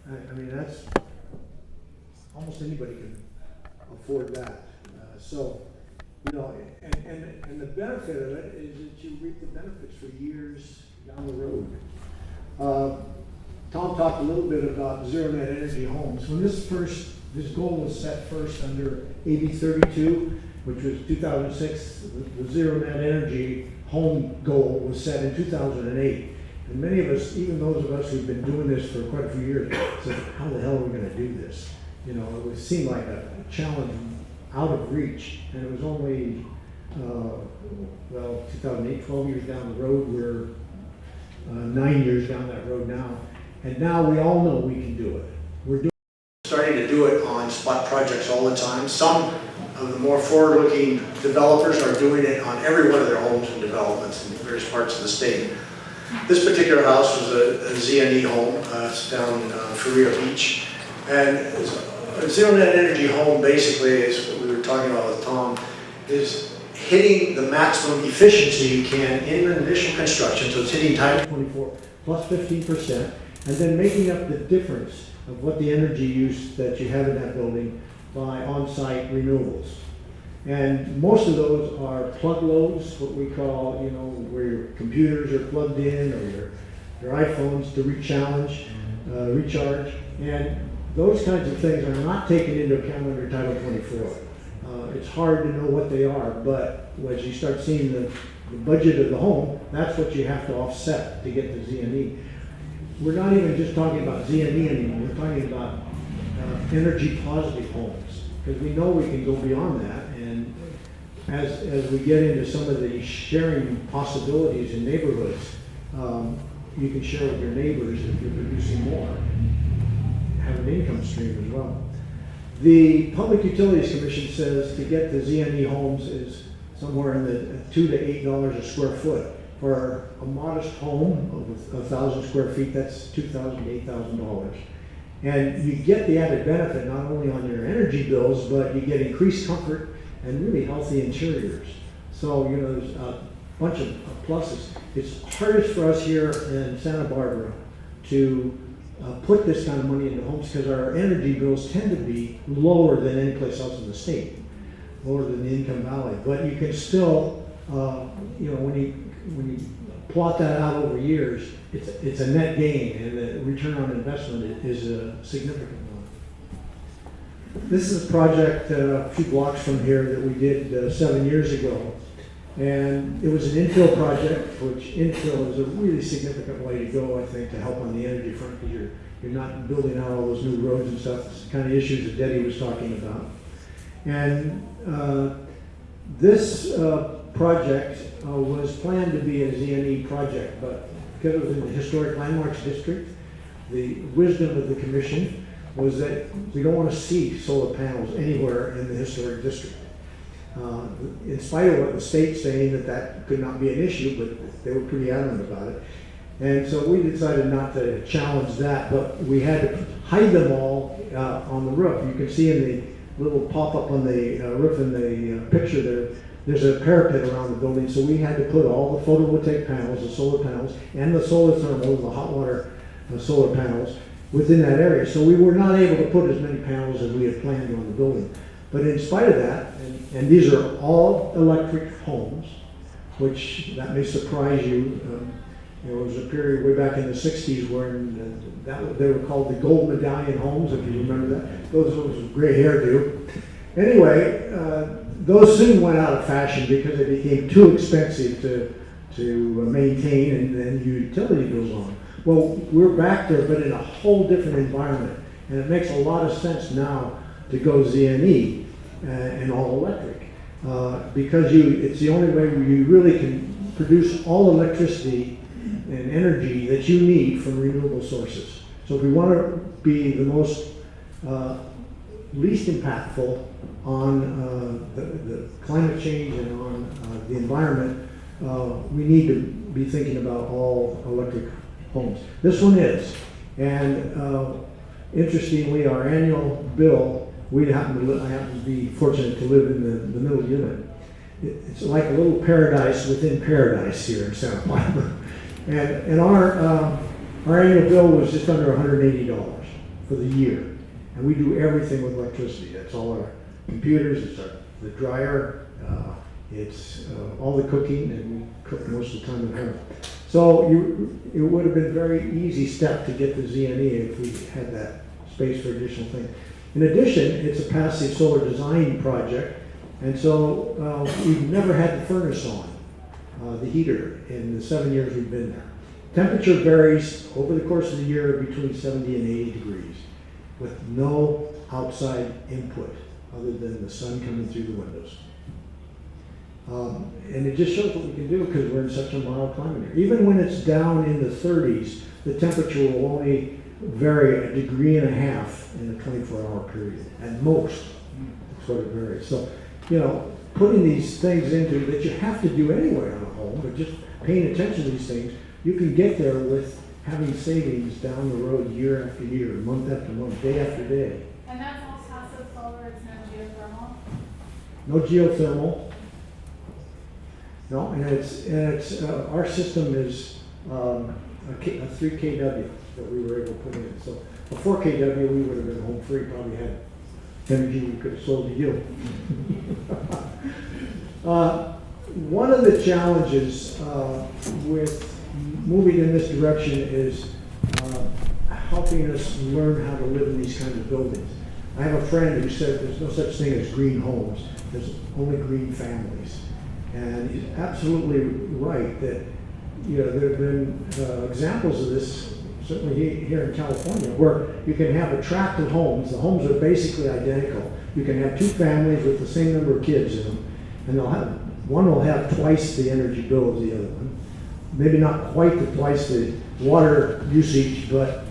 I mean, that's, almost anybody can afford that. And the benefit of it is that you reap the benefits for years down the road. Tom talked a little bit about zero net energy homes. When this goal was set first under AB 32, which was 2006, the zero net energy home goal was set in 2008. And many of us, even those of us who've been doing this for quite a few years, said, how the hell are we going to do this? It would seem like a challenge out of reach. And it was only, 2008, 12 years down the road. We're 9 years down that road now. And now we all know we can do it. We're starting to do it on spot projects all the time. Some of the more forward-looking developers are doing it on every one of their homes and developments in various parts of the state. This particular house was a Z&E home. It's down in Farber Beach. And a zero net energy home basically is what we were talking about with Tom, is hitting the maximum efficiency you can in the initial construction, so it's hitting Title 24 plus 15%, and then making up the difference of what the energy use that you have in that building by on-site renewables. And most of those are plug loads, what we call, you know, where your computers are plugged in, or your iPhones to recharge, and those kinds of things are not taken into account under Title 24. It's hard to know what they are, but as you start seeing the budget of the home, that's what you have to offset to get the Z&E. We're not even just talking about Z&E anymore, we're talking about energy positive homes, because we know we can go beyond that, and as we get into some of the sharing possibilities in neighborhoods, you can share with your neighbors if you're producing more, have an income stream as well. The Public Utilities Commission says to get the Z&E homes is somewhere in the $2 to $8 a square foot. For a modest home of 1,000 square feet, that's $2,000 to $8,000. And you get the added benefit not only on your energy bills, but you get increased comfort and really healthy interiors. So, you know, there's a bunch of pluses. It's hardest for us here in Santa Barbara to put this kind of money into homes because our energy bills tend to be lower than any place else in the state, lower than the Income Valley. But you can still, you know, when you plot that out over years, it's a net gain, and the return on investment is a significant one. This is a project a few blocks from here that we did 7 years ago. And it was an infill project, which infill is a really significant way to go, I think, to help on the energy front, because you're not building out all those new roads and stuff. It's the kind of issues that Debbie was talking about. And this project was planned to be a Z&E project, but because it was in the Historic Landmarks District, the wisdom of the commission was that we don't want to see solar panels anywhere in the Historic District. In spite of what the state's saying that could not be an issue, but they were pretty adamant about it. And so we decided not to challenge that, but we had to hide them all on the roof. You can see in the little pop-up on the roof in the picture there, there's a parapet around the building, so we had to put all the photovoltaic panels, the solar panels, and the solar thermal, the hot water solar panels, within that area. So we were not able to put as many panels as we had planned on the building. But in spite of that, and these are all electric homes, which that may surprise you. There was a period way back in the 60s where they were called the gold medallion homes, if you remember that. Those with gray hairdo. Anyway, those soon went out of fashion because they became too expensive to maintain, and then utility goes on. Well, we're back there, but in a whole different environment, and it makes a lot of sense now to go Z&E and all electric, because it's the only way you really can produce all electricity and energy that you need from renewable sources. So if we want to be the most least impactful on the climate change and on the environment, we need to be thinking about all electric homes. This one is, and interestingly, our annual bill, I happen to be fortunate to live in the middle unit. It's like a little paradise within paradise here in Santa Barbara. And our annual bill was just under $180 for the year. And we do everything with electricity. That's all our computers, it's the dryer, it's all the cooking, and we cook most of the time at home. So it would have been a very easy step to get the Z&E if we had that space for additional things. In addition, it's a passive solar design project, and so we've never had the furnace on, the heater, in the 7 years we've been there. Temperature varies over the course of the year between 70 and 80 degrees, with no outside input other than the sun coming through the windows. And it just shows what we can do because we're in such a mild climate here. Even when it's down in the 30s, the temperature will only vary 1.5 degrees in a 24-hour period, at most. That's what it varies. So, you know, putting these things into that you have to do anyway on a home, but just paying attention to these things, you can get there with having savings down the road year after year, month after month, day after day. And that's all passive solar, it's no geothermal? No geothermal. No, and it's our system is a 3 kW that we were able to put in. So a 4 kW, we would have been home free, probably had energy we could have sold to you. One of the challenges with moving in this direction is helping us learn how to live in these kinds of buildings. I have a friend who said there's no such thing as green homes, there's only green families. And he's absolutely right that, you know, there have been examples of this, certainly here in California, where you can have attractive homes. The homes are basically identical. You can have 2 families with the same number of kids in them, and one will have twice the energy bill as the other one. Maybe not quite twice the water usage, but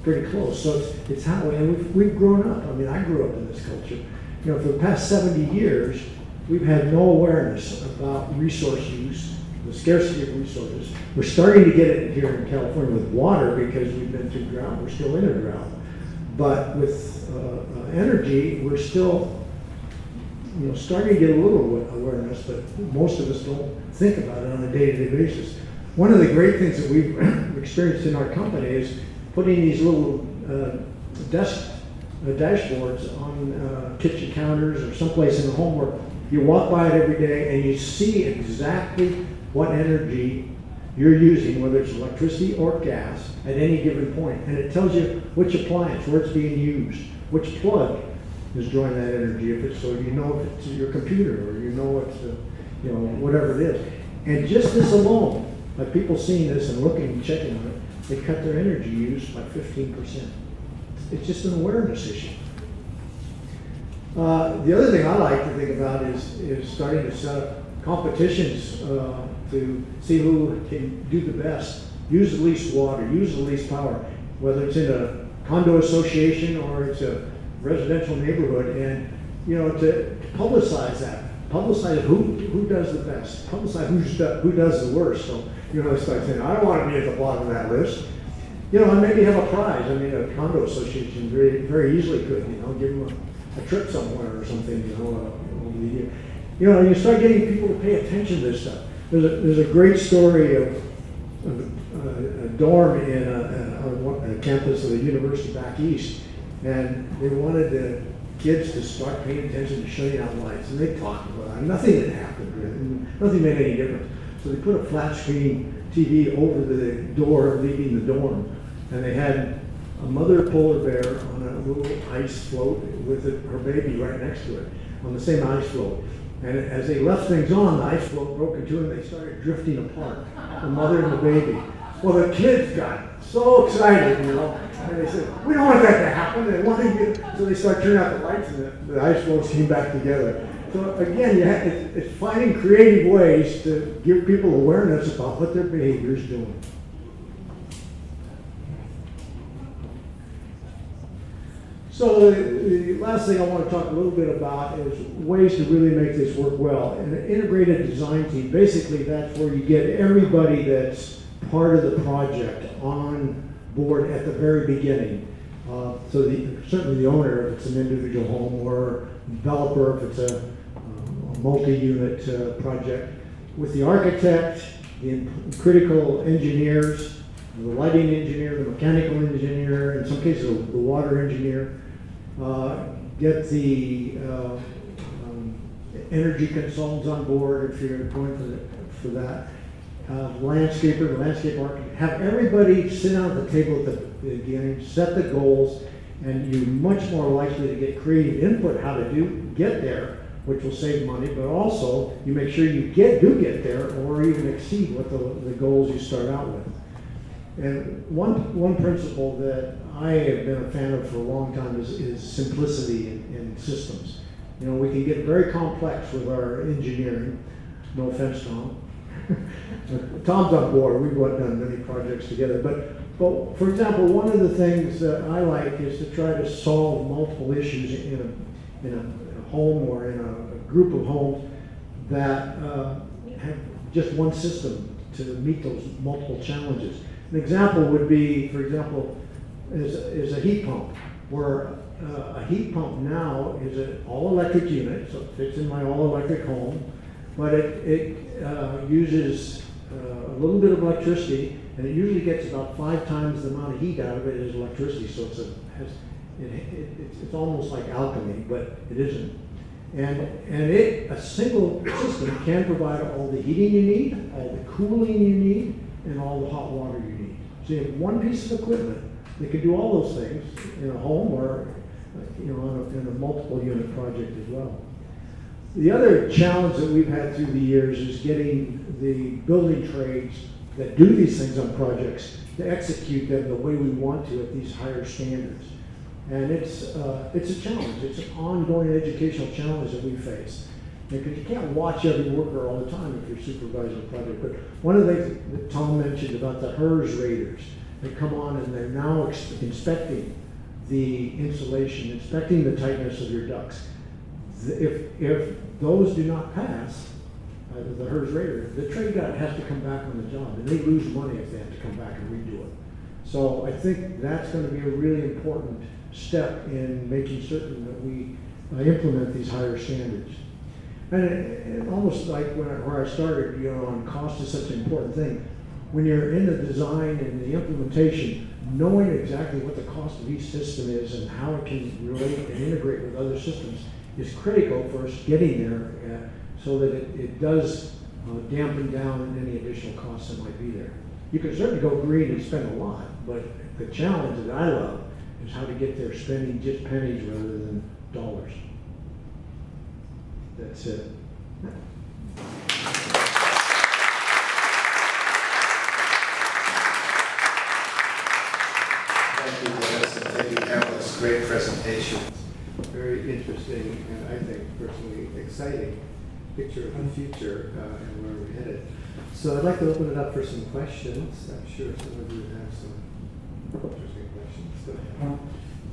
pretty close. So it's how, and we've grown up. I mean, I grew up in this culture. You know, for the past 70 years, we've had no awareness about resource use, the scarcity of resources. We're starting to get it here in California with water because we've been through drought. We're still in a drought. But with energy, we're still, you know, starting to get a little awareness, but most of us don't think about it on a day-to-day basis. One of the great things that we've experienced in our company is putting these little dashboards on kitchen counters or someplace in the home where you walk by it every day and you see exactly what energy you're using, whether it's electricity or gas, at any given point. And it tells you which appliance, where it's being used, which plug is drawing that energy. If it's, so you know if it's your computer, or you know it's, you know, whatever it is. And just this alone, by people seeing this and looking and checking on it, they cut their energy use by 15%. It's just an awareness issue. The other thing I like to think about is starting to set up competitions to see who can do the best, use the least water, use the least power, whether it's in a condo association or it's a residential neighborhood, and you know, to publicize that, publicize who does the best, publicize who does the worst. So you know, start saying, I don't want to be at the bottom of that list. You know, and maybe have a prize. I mean, a condo association very, very easily could, you know, give them a trip somewhere or something, you know, over the year. You know, you start getting people to pay attention to this stuff. There's a great story of a dorm on a campus of the university back east, and they wanted the kids to start paying attention to shutting out lights, and they talked about it. Nothing had happened, really. Nothing made any difference. So they put a flat screen TV over the door leaving the dorm, and they had a mother polar bear on a little ice float with her baby right next to it on the same ice float. And as they left things on, the ice float broke in two and they started drifting apart, the mother and the baby. Well, the kids got so excited, you know, and they said, we don't want that to happen. They want to get, so they started turning out the lights and the ice floats came back together. So again, it's finding creative ways to give people awareness about what their behavior is doing. So the last thing I want to talk a little bit about is ways to really make this work well. And an integrated design team, basically that's where you get everybody that's part of the project on board at the very beginning. So certainly the owner, if it's an individual home, or developer, if it's a multi-unit project, with the architect, the critical engineers, the lighting engineer, the mechanical engineer, in some cases the water engineer, get the energy consultants on board if you're going for that, landscaper, the landscape architect, have everybody sit down at the table at the beginning, set the goals, and you're much more likely to get creative input how to get there, which will save money, but also you make sure you do get there or even exceed what the goals you start out with. And one principle that I have been a fan of for a long time is simplicity in systems. You know, we can get very complex with our engineering. No offense, Tom. Tom's on board. We've done many projects together. But for example, one of the things that I like is to try to solve multiple issues in a home or in a group of homes that have just one system to meet those multiple challenges. An example would be, for example, is a heat pump, where a heat pump now is an all-electric unit, so it fits in my all-electric home. but it uses a little bit of electricity, and it usually gets about 5 times the amount of heat out of it as electricity. So it's almost like alchemy, but it isn't. And a single system can provide all the heating you need, all the cooling you need, and all the hot water you need. So you have one piece of equipment that can do all those things in a home or in a multiple unit project as well. The other challenge that we've had through the years is getting the building trades that do these things on projects to execute them the way we want to at these higher standards. And it's a challenge. It's an ongoing educational challenge that we face. Because you can't watch every worker all the time if you're supervising a project. But one of the things that Tom mentioned about the HERS raters, they come on and they're now inspecting the insulation, inspecting the tightness of your ducts. If those do not pass the HERS rater, the trade guy has to come back on the job, and they lose money if they have to come back and redo it. So I think that's going to be a really important step in making certain that we implement these higher standards. And almost like where I started, on cost is such an important thing. When you're in the design and the implementation, knowing exactly what the cost of each system is and how it can relate and integrate with other systems is critical for us getting there so that it does dampen down any additional costs that might be there. You can certainly go green and spend a lot, but the challenge that I love is how to get there spending just pennies rather than dollars. That's it. Thank you, Dennis, and thank you, Panelists. Great presentation. Very interesting, and I think personally exciting picture of the future and where we're headed. So I'd like to open it up for some questions. I'm sure some of you have some interesting questions. Go ahead.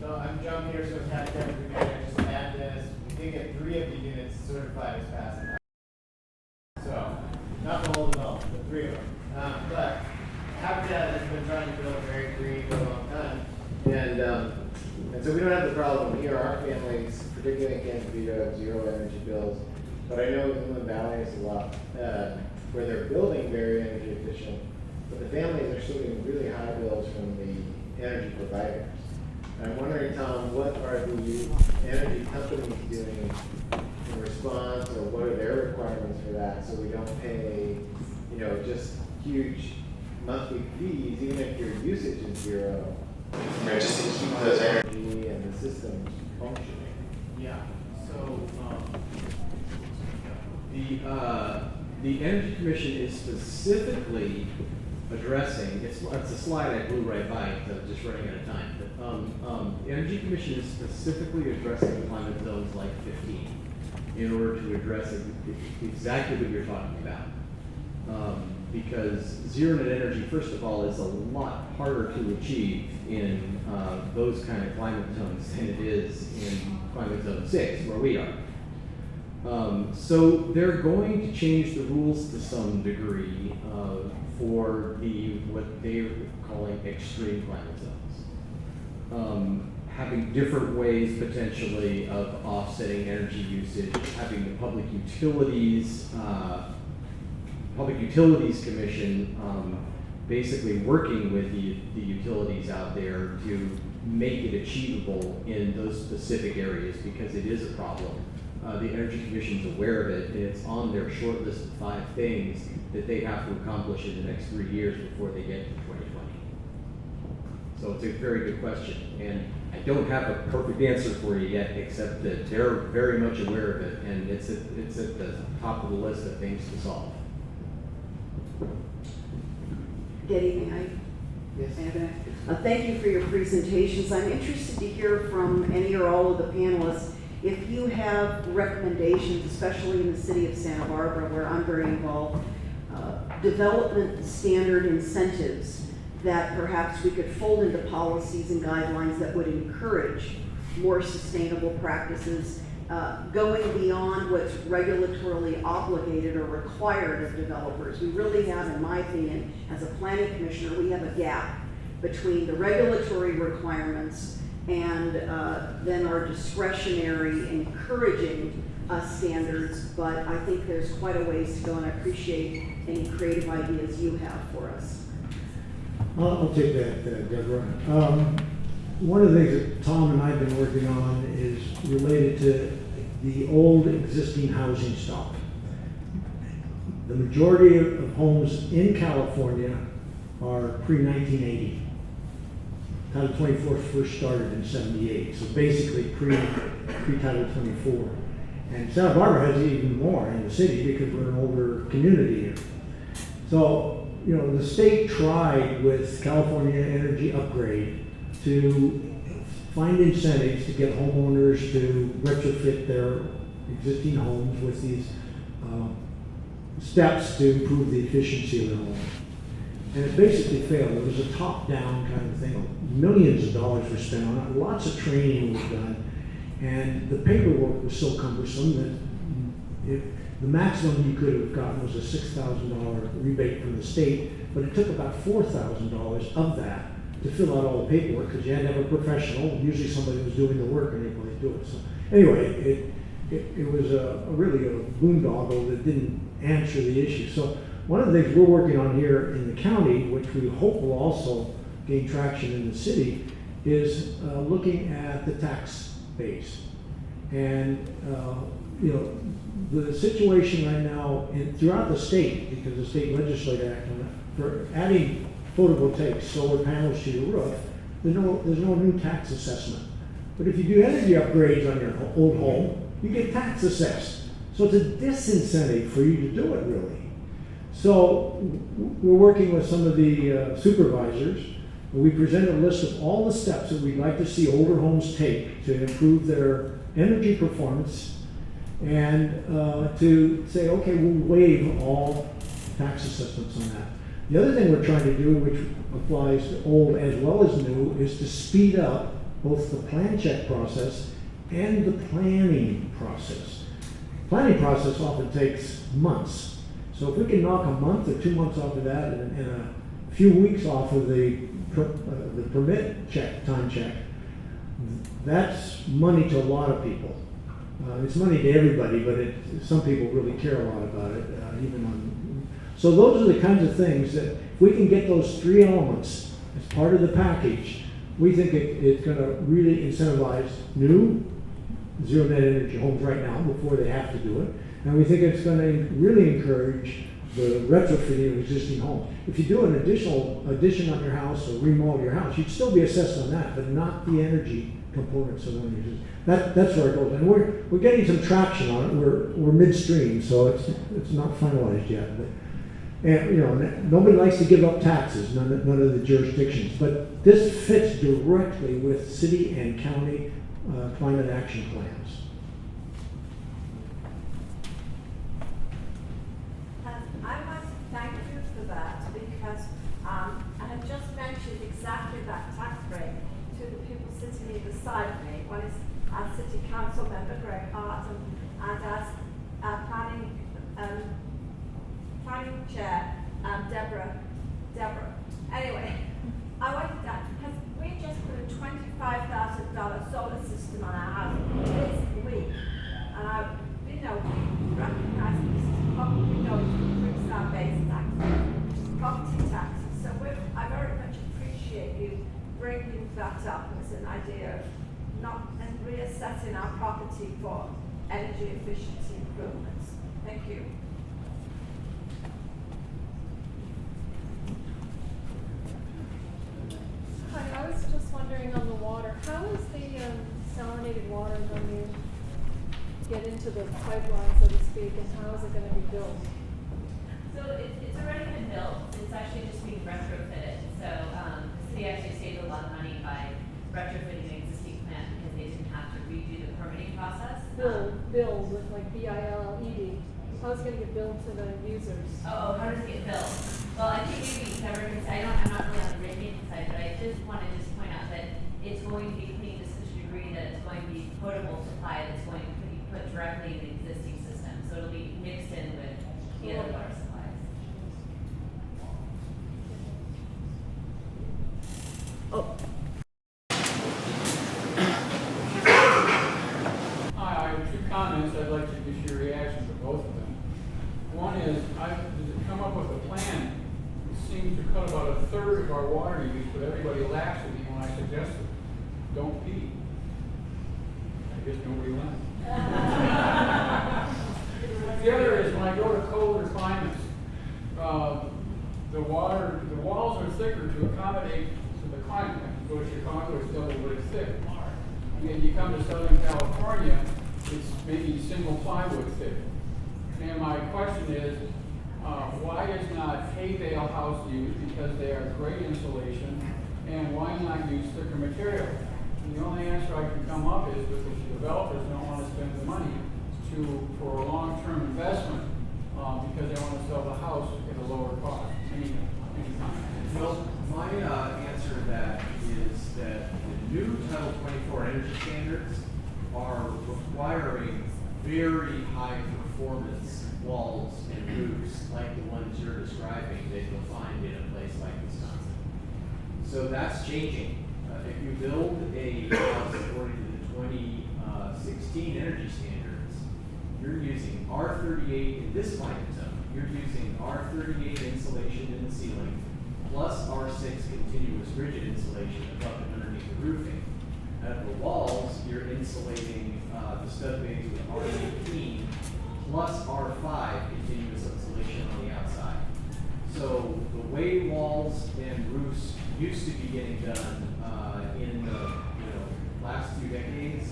So I'm John Peterson with Habitat for Humanity. I just add this. We did get 3 of the units certified as passing. So not the whole development, but 3 of them. But Habitat has been trying to build very green for a long time, and so we don't have the problem here. Our families, particularly in Kansas City, have 0 energy bills. But I know Inland Valley is a lot where they're building very energy efficient, but the families are still getting really high bills from the energy providers. I'm wondering, Tom, what are the energy companies doing in response, or what are their requirements for that, so we don't pay, just huge monthly fees, even if your usage is 0, just to keep those energy and the systems functioning. Yeah. So the Energy Commission is specifically addressing, it's a slide I blew right by, just running out of time. But the Energy Commission is specifically addressing climate zones like 15 in order to address exactly what you're talking about. Because zero net energy, first of all, is a lot harder to achieve in those kind of climate zones than it is in climate zone 6, where we are. So they're going to change the rules to some degree for what they're calling extreme climate zones. Having different ways potentially of offsetting energy usage, having the Public Utilities Commission basically working with the utilities out there to make it achievable in those specific areas, because it is a problem. The Energy Commission's aware of it, and it's on their short list of 5 things that they have to accomplish in the next 3 years before they get to 2020. So it's a very good question, and I don't have a perfect answer for you yet, except that they're very much aware of it, and it's at the top of the list of things to solve. Good evening. Yes. Thank you for your presentations. I'm interested to hear from any or all of the panelists if you have recommendations, especially in the city of Santa Barbara, where I'm very involved, development standard incentives that perhaps we could fold into policies and guidelines that would encourage more sustainable practices, going beyond what's regulatorily obligated or required of developers. We really have, in my opinion, as a planning commissioner, we have a gap between the regulatory requirements and then our discretionary encouraging standards, but I think there's quite a ways to go, and I appreciate any creative ideas you have for us. I'll take that, Deborah. One of the things that Tom and I have been working on is related to the old existing housing stock. The majority of homes in California are pre-1980. Title 24 first started in 78, so basically pre-Title 24. And Santa Barbara has even more in the city because we're an older community here. So, you know, the state tried with California Energy Upgrade to find incentives to get homeowners to retrofit their existing homes with these steps to improve the efficiency of their home. And it basically failed. It was a top-down kind of thing. Millions of dollars were spent on it. Lots of training was done. And the paperwork was so cumbersome that the maximum you could have gotten was a $6,000 rebate from the state, but it took about $4,000 of that to fill out all the paperwork, because you had to have a professional, usually somebody was doing the work and able to do it. So anyway, it was really a boondoggle that didn't answer the issue. So one of the things we're working on here in the county, which we hope will also gain traction in the city, is looking at the tax base. And you know, the situation right now throughout the state, because the state legislature act on it, for adding photovoltaic solar panels to your roof, there's no new tax assessment. But if you do energy upgrades on your old home, you get tax assessed. So it's a disincentive for you to do it, really. So we're working with some of the supervisors. We present a list of all the steps that we'd like to see older homes take to improve their energy performance, and to say, okay, we'll waive all tax assessments on that. The other thing we're trying to do, which applies to old as well as new, is to speed up both the plan check process and the planning process. Planning process often takes months. So if we can knock a month or 2 months off of that and a few weeks off of the permit check, time check, that's money to a lot of people. It's money to everybody, but some people really care a lot about it, so those are the kinds of things that if we can get those three elements as part of the package, we think it's going to really incentivize new zero net energy homes right now before they have to do it. And we think it's going to really encourage the retrofitting of existing homes. If you do an additional addition on your house or remodel your house, you'd still be assessed on that, but not the energy components of energy. That's where it goes. And we're getting some traction on it. We're midstream, so it's not finalized yet. But, and you know, nobody likes to give up taxes, none of the jurisdictions. But this fits directly with city and county climate action plans. I want to thank you for that, because I have just mentioned exactly that tax break to the people sitting either side of me. One is our City Council member Greg Hart, and as planning chair Deborah. Anyway, I wanted that because we just put a $25,000 solar system on our house this week, and we recognise this is probably going to increase our base taxes, property taxes. So I very much appreciate you bringing that up as an idea of not and reassessing our property for energy efficiency improvements. Thank you. Hi, I was just wondering on the water, how is the desalinated water going to get into the pipeline, so to speak, and how is it going to be built? So it's already been built. It's actually just being retrofitted. So the city actually saved a lot of money by retrofitting an existing plant because they didn't have to redo the permitting process. Billed with like BILLED. How is it going to get billed to the users? How does it get billed? Well, I think maybe Kevin can say, I'm not really on the radiation side, but I just want to point out that it's going to be clean to such a degree that it's going to be potable supply that's going to be put directly in the existing system. So it'll be mixed in with the other water supplies. The other is when I go to colder climates, the walls are thicker to accommodate to the climate. If you go to Chicago, it's double what it's thick. And you come to Southern California, it's maybe single plywood thick. And my question is, why is not hay bale house used? Because they are great insulation. And why not use thicker material? And the only answer I can come up is because the developers don't want to spend the money for a long-term investment because they want to sell the house at a lower cost anytime. Well, my answer to that is that the new Title 24 energy standards are requiring very high performance walls and roofs like the ones you're describing that you'll find in a place like Wisconsin. So that's changing. If you build a house according to the 2016 energy standards, you're using R38 in this climate zone. You're using R38 insulation in the ceiling, plus R6 continuous rigid insulation above and underneath the roofing. At the walls, you're insulating the stud bays with R18 plus R5 continuous insulation on the outside. So the way walls and roofs used to be getting done in the last few decades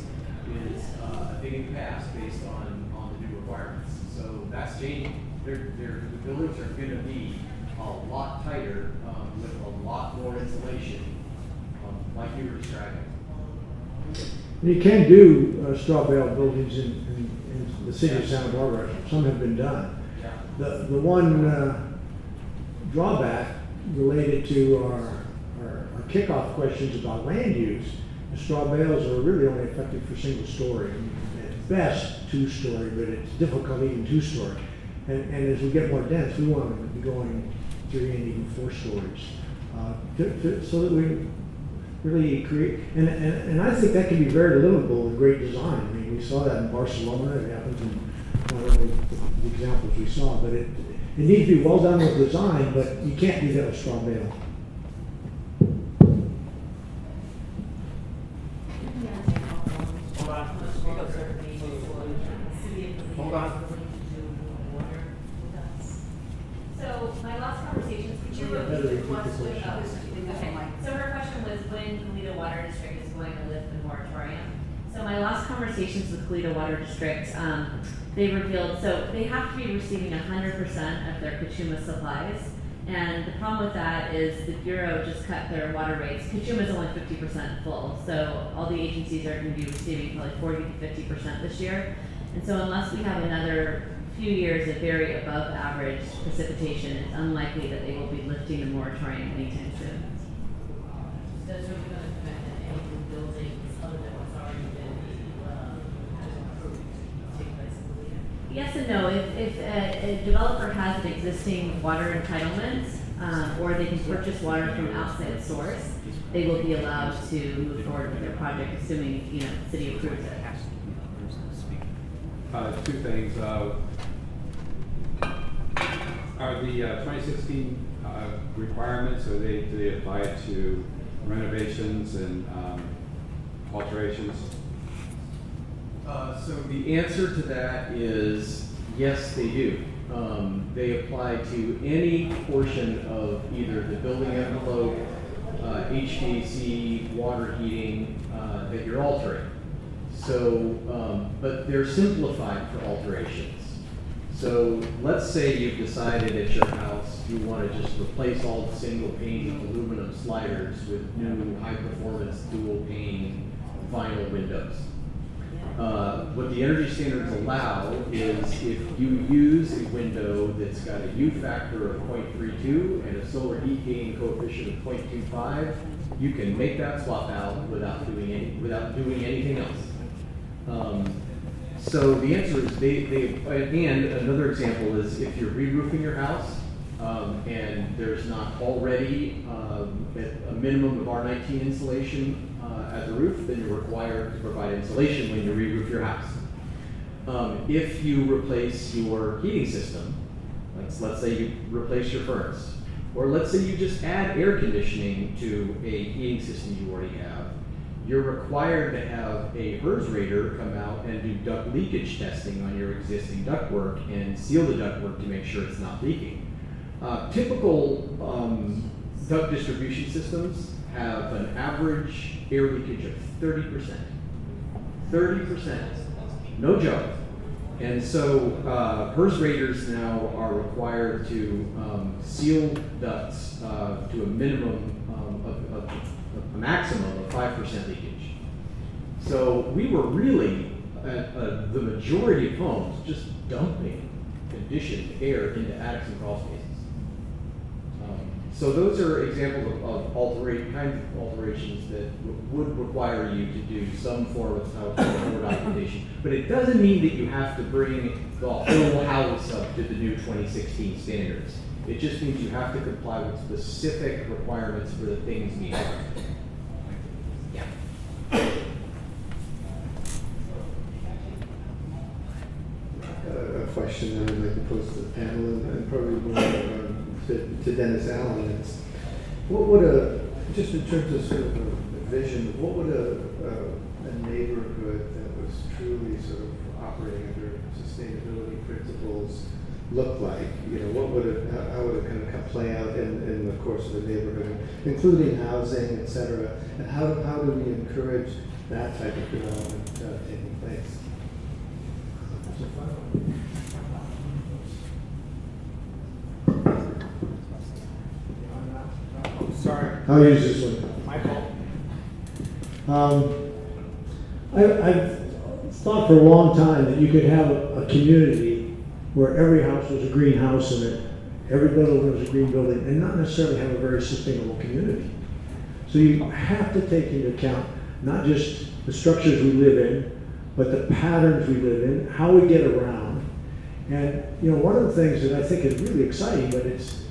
is a thing in the past based on the new requirements. So that's changing. The buildings are going to be a lot tighter with a lot more insulation, like you were describing. You can do straw bale buildings in the city of Santa Barbara. Some have been done. Yeah. The one drawback related to our kickoff questions about land use, the straw bales are really only effective for single story. At best, 2-story, but it's difficult even 2-story. And as we get more dense, we want them to be going 3 and even 4 stories. So that we really create, and I think that can be very livable in great design. I mean, we saw that in Barcelona. It happens in not only the examples we saw, but it needs to be well done with design, but you can't do that with straw bale. Hold on. So my last conversations, could you repeat the question? Okay, so her question was when Toledo Water District is going to lift the moratorium. So my last conversations with Toledo Water District, they revealed, so they have to be receiving 100% of their Kachuma supplies. And the problem with that is the Bureau just cut their water rates. Kachuma is only 50% full, so all the agencies are going to be receiving probably 40 to 50% this year. And so unless we have another few years of very above average precipitation, it's unlikely that they will be lifting the moratorium anytime soon. Does it going to affect any new buildings other than what's already been take place in the leader? Yes and no. If a developer has an existing water entitlement, or they can purchase water from outside source, they will be allowed to move forward with their project, assuming the city approves it. 2 things. Are the 2016 requirements, do they apply to renovations and alterations? So the answer to that is yes, they do. They apply to any portion of either the building envelope, HVAC, water heating that you're altering. So, but they're simplified for alterations. So let's say you've decided at your house you want to just replace all the single pane aluminum sliders with new high performance dual pane vinyl windows. What the energy standards allow is if you use a window that's got a U factor of 0.32 and a solar heat gain coefficient of 0.25, you can make that swap out without doing anything else. So the answer is and another example is if you're re-roofing your house and there's not already a minimum of R19 insulation at the roof, then you're required to provide insulation when you re-roof your house. If you replace your heating system, let's say you replace your furnace, or let's say you just add air conditioning to a heating system you already have, you're required to have a HERS rater come out and do duct leakage testing on your existing ductwork and seal the ductwork to make sure it's not leaking. Typical duct distribution systems have an average air leakage of 30%. 30%. No joke. And so HERS raters now are required to seal ducts to a minimum of a maximum of 5% leakage. So we were really, the majority of homes, just dumping conditioned air into attics and crawl spaces. So those are examples of kinds of alterations that would require you to do some form of documentation. But it doesn't mean that you have to bring the whole house up to the new 2016 standards. It just means you have to comply with specific requirements for the things needed. Yeah. A question that I'd like to pose to the panel and probably more to Dennis Allen. It's what would just in terms of sort of a vision, what would a neighborhood that was truly sort of operating under sustainability principles look like? You know, what would how would it kind of play out in the course of the neighborhood, including housing, et cetera? And how do we encourage that type of development taking place? Sorry. I'll use this one. My fault. I've thought for a long time that you could have a community where every house was a green house in it, every building was a green building, and not necessarily have a very sustainable community. So you have to take into account not just the structures we live in, but the patterns we live in, how we get around. And you know, one of the things that I think is really exciting, but it's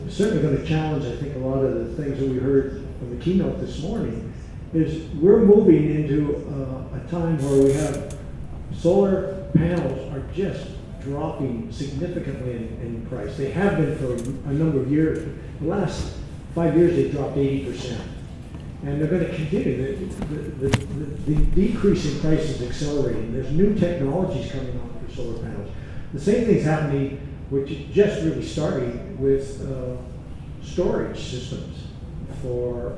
certainly going to challenge, I think, a lot of the things that we heard from the keynote this morning, is we're moving into a time where we have solar panels are just dropping significantly in price. They have been for a number of years. The last 5 years, they've dropped 80%. And they're going to continue. The decrease in price is accelerating. There's new technologies coming on for solar panels. The same thing's happening, which is just really starting with storage systems for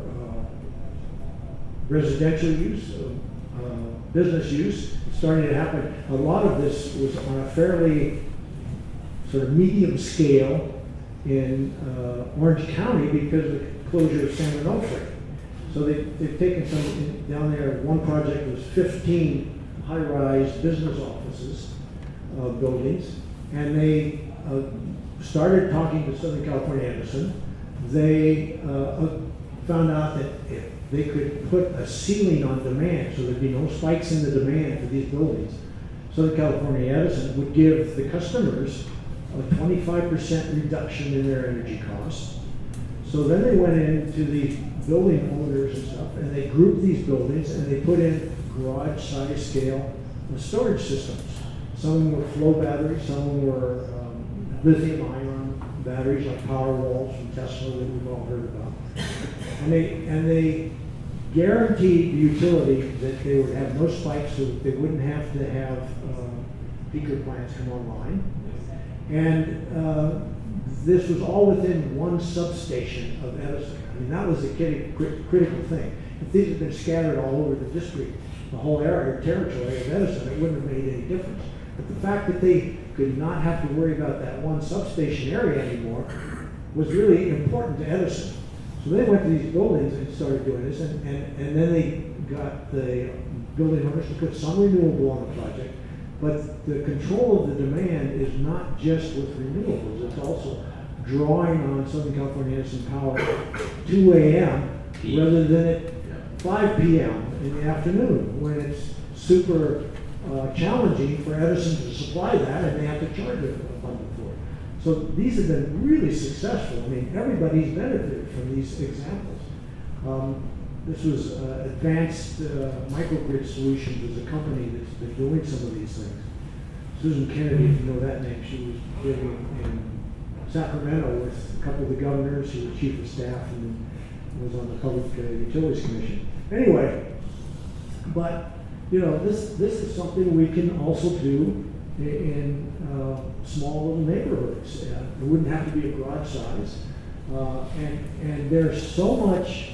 residential use, business use. It's starting to happen. A lot of this was on a fairly sort of medium scale in Orange County because of the closure of San Onofre. So they've taken some down there. One project was 15 high-rise business offices, buildings, and they started talking to Southern California Edison. They found out that if they could put a ceiling on demand, so there'd be no spikes in the demand for these buildings, Southern California Edison would give the customers a 25% reduction in their energy costs. So then they went into the building owners and stuff, and they grouped these buildings, and they put in garage size scale storage systems. Some were flow batteries, some were lithium ion batteries like Powerwalls from Tesla that we've all heard about. And they guaranteed the utility that they would have no spikes, so that they wouldn't have to have peaker plants come online. And this was all within one substation of Edison. I mean, that was the critical thing. If these had been scattered all over the district, the whole area, territory of Edison, it wouldn't have made any difference. But the fact that they could not have to worry about that one substation area anymore was really important to Edison. So they went to these buildings and started doing this, and then they got the building owners to put some renewable on the project. But the control of the demand is not just with renewables, it's also drawing on Southern California Edison power at 2 a.m. rather than at 5 p.m. in the afternoon, when it's super challenging for Edison to supply that, and they have to charge a bundle for it. So these have been really successful. I mean, everybody's benefited from these examples. This was Advanced Microgrid Solutions, was a company that's been doing some of these things. Susan Kennedy, if you know that name, she was living in Sacramento with a couple of the governors. She was chief of staff and was on the Public Utilities Commission. Anyway, But, you know, this is something we can also do in small little neighborhoods. It wouldn't have to be a garage size. And there's so much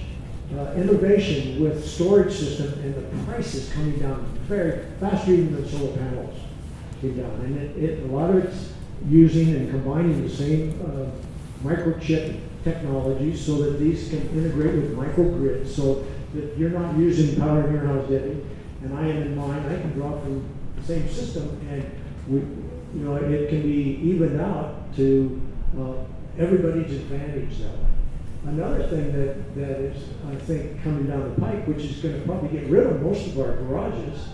innovation with storage system, and the price is coming down very faster even than solar panels came down. And a lot of it's using and combining the same microchip technology so that these can integrate with microgrids, so that you're not using power in your house, Debbie, and I am in mine. I can draw from the same system, and it can be evened out to everybody's advantage that way. Another thing that is, I think, coming down the pike, which is going to probably get rid of most of our garages,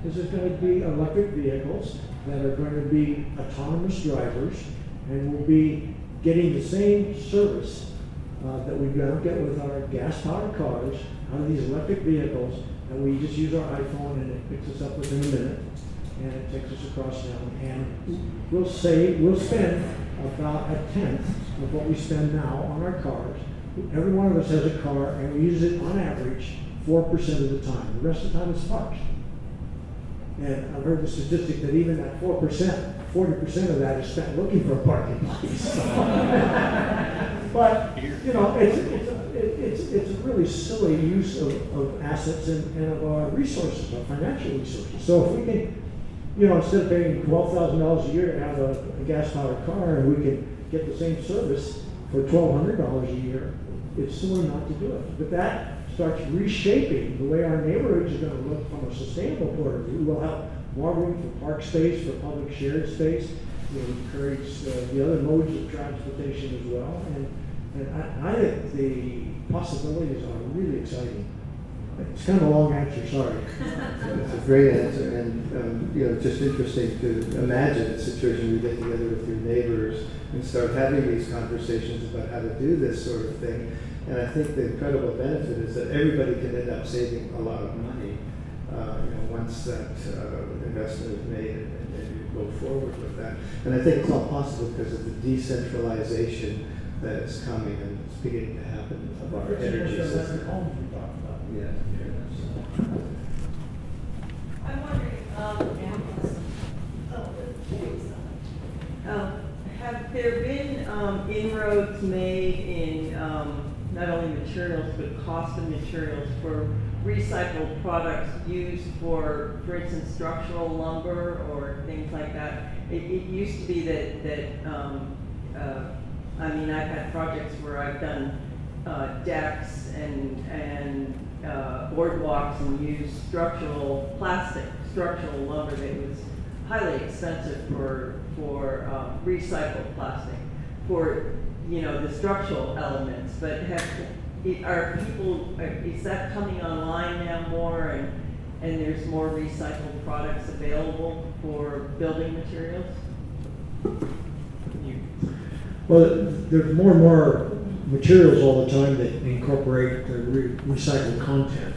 is there's going to be electric vehicles that are going to be autonomous drivers, and will be getting the same service that we don't get with our gas-powered cars out of these electric vehicles, and we just use our iPhone and it picks us up within a minute, and it takes us across town, and we'll spend about 1/10 of what we spend now on our cars. Every one of us has a car, and we use it on average 4% of the time. The rest of the time it's parked. And I've heard the statistic that even that 4%, 40% of that is spent looking for a parking place. But, you know, it's a really silly use of assets and of our resources, our financial resources. So if we can, you know, instead of paying $12,000 a year to have a gas-powered car, and we can get the same service for $1,200 a year, it's silly not to do it. But that starts reshaping the way our neighborhoods are going to look from a sustainable point of view. We'll have more room for park space, for public shared space. We'll encourage the other modes of transportation as well. And I think the possibilities are really exciting. It's kind of a long answer, sorry. It's a great answer, and just interesting to imagine a situation where you get together with your neighbors and start having these conversations about how to do this sort of thing. And I think the incredible benefit is that everybody can end up saving a lot of money, once that investment is made and you go forward with that. And I think it's all possible because of the decentralization that is coming and it's beginning to happen of our energy system. Yeah. I'm wondering, have there been inroads made in not only materials but cost of materials for recycled products used for instance, structural lumber or things like that? It used to be that I've had projects where I've done decks and boardwalks and used structural lumber that was highly expensive for recycled plastic for the structural elements. But is that coming online now more, and there's more recycled products available for building materials? Well, there's more and more materials all the time that incorporate the recycled content.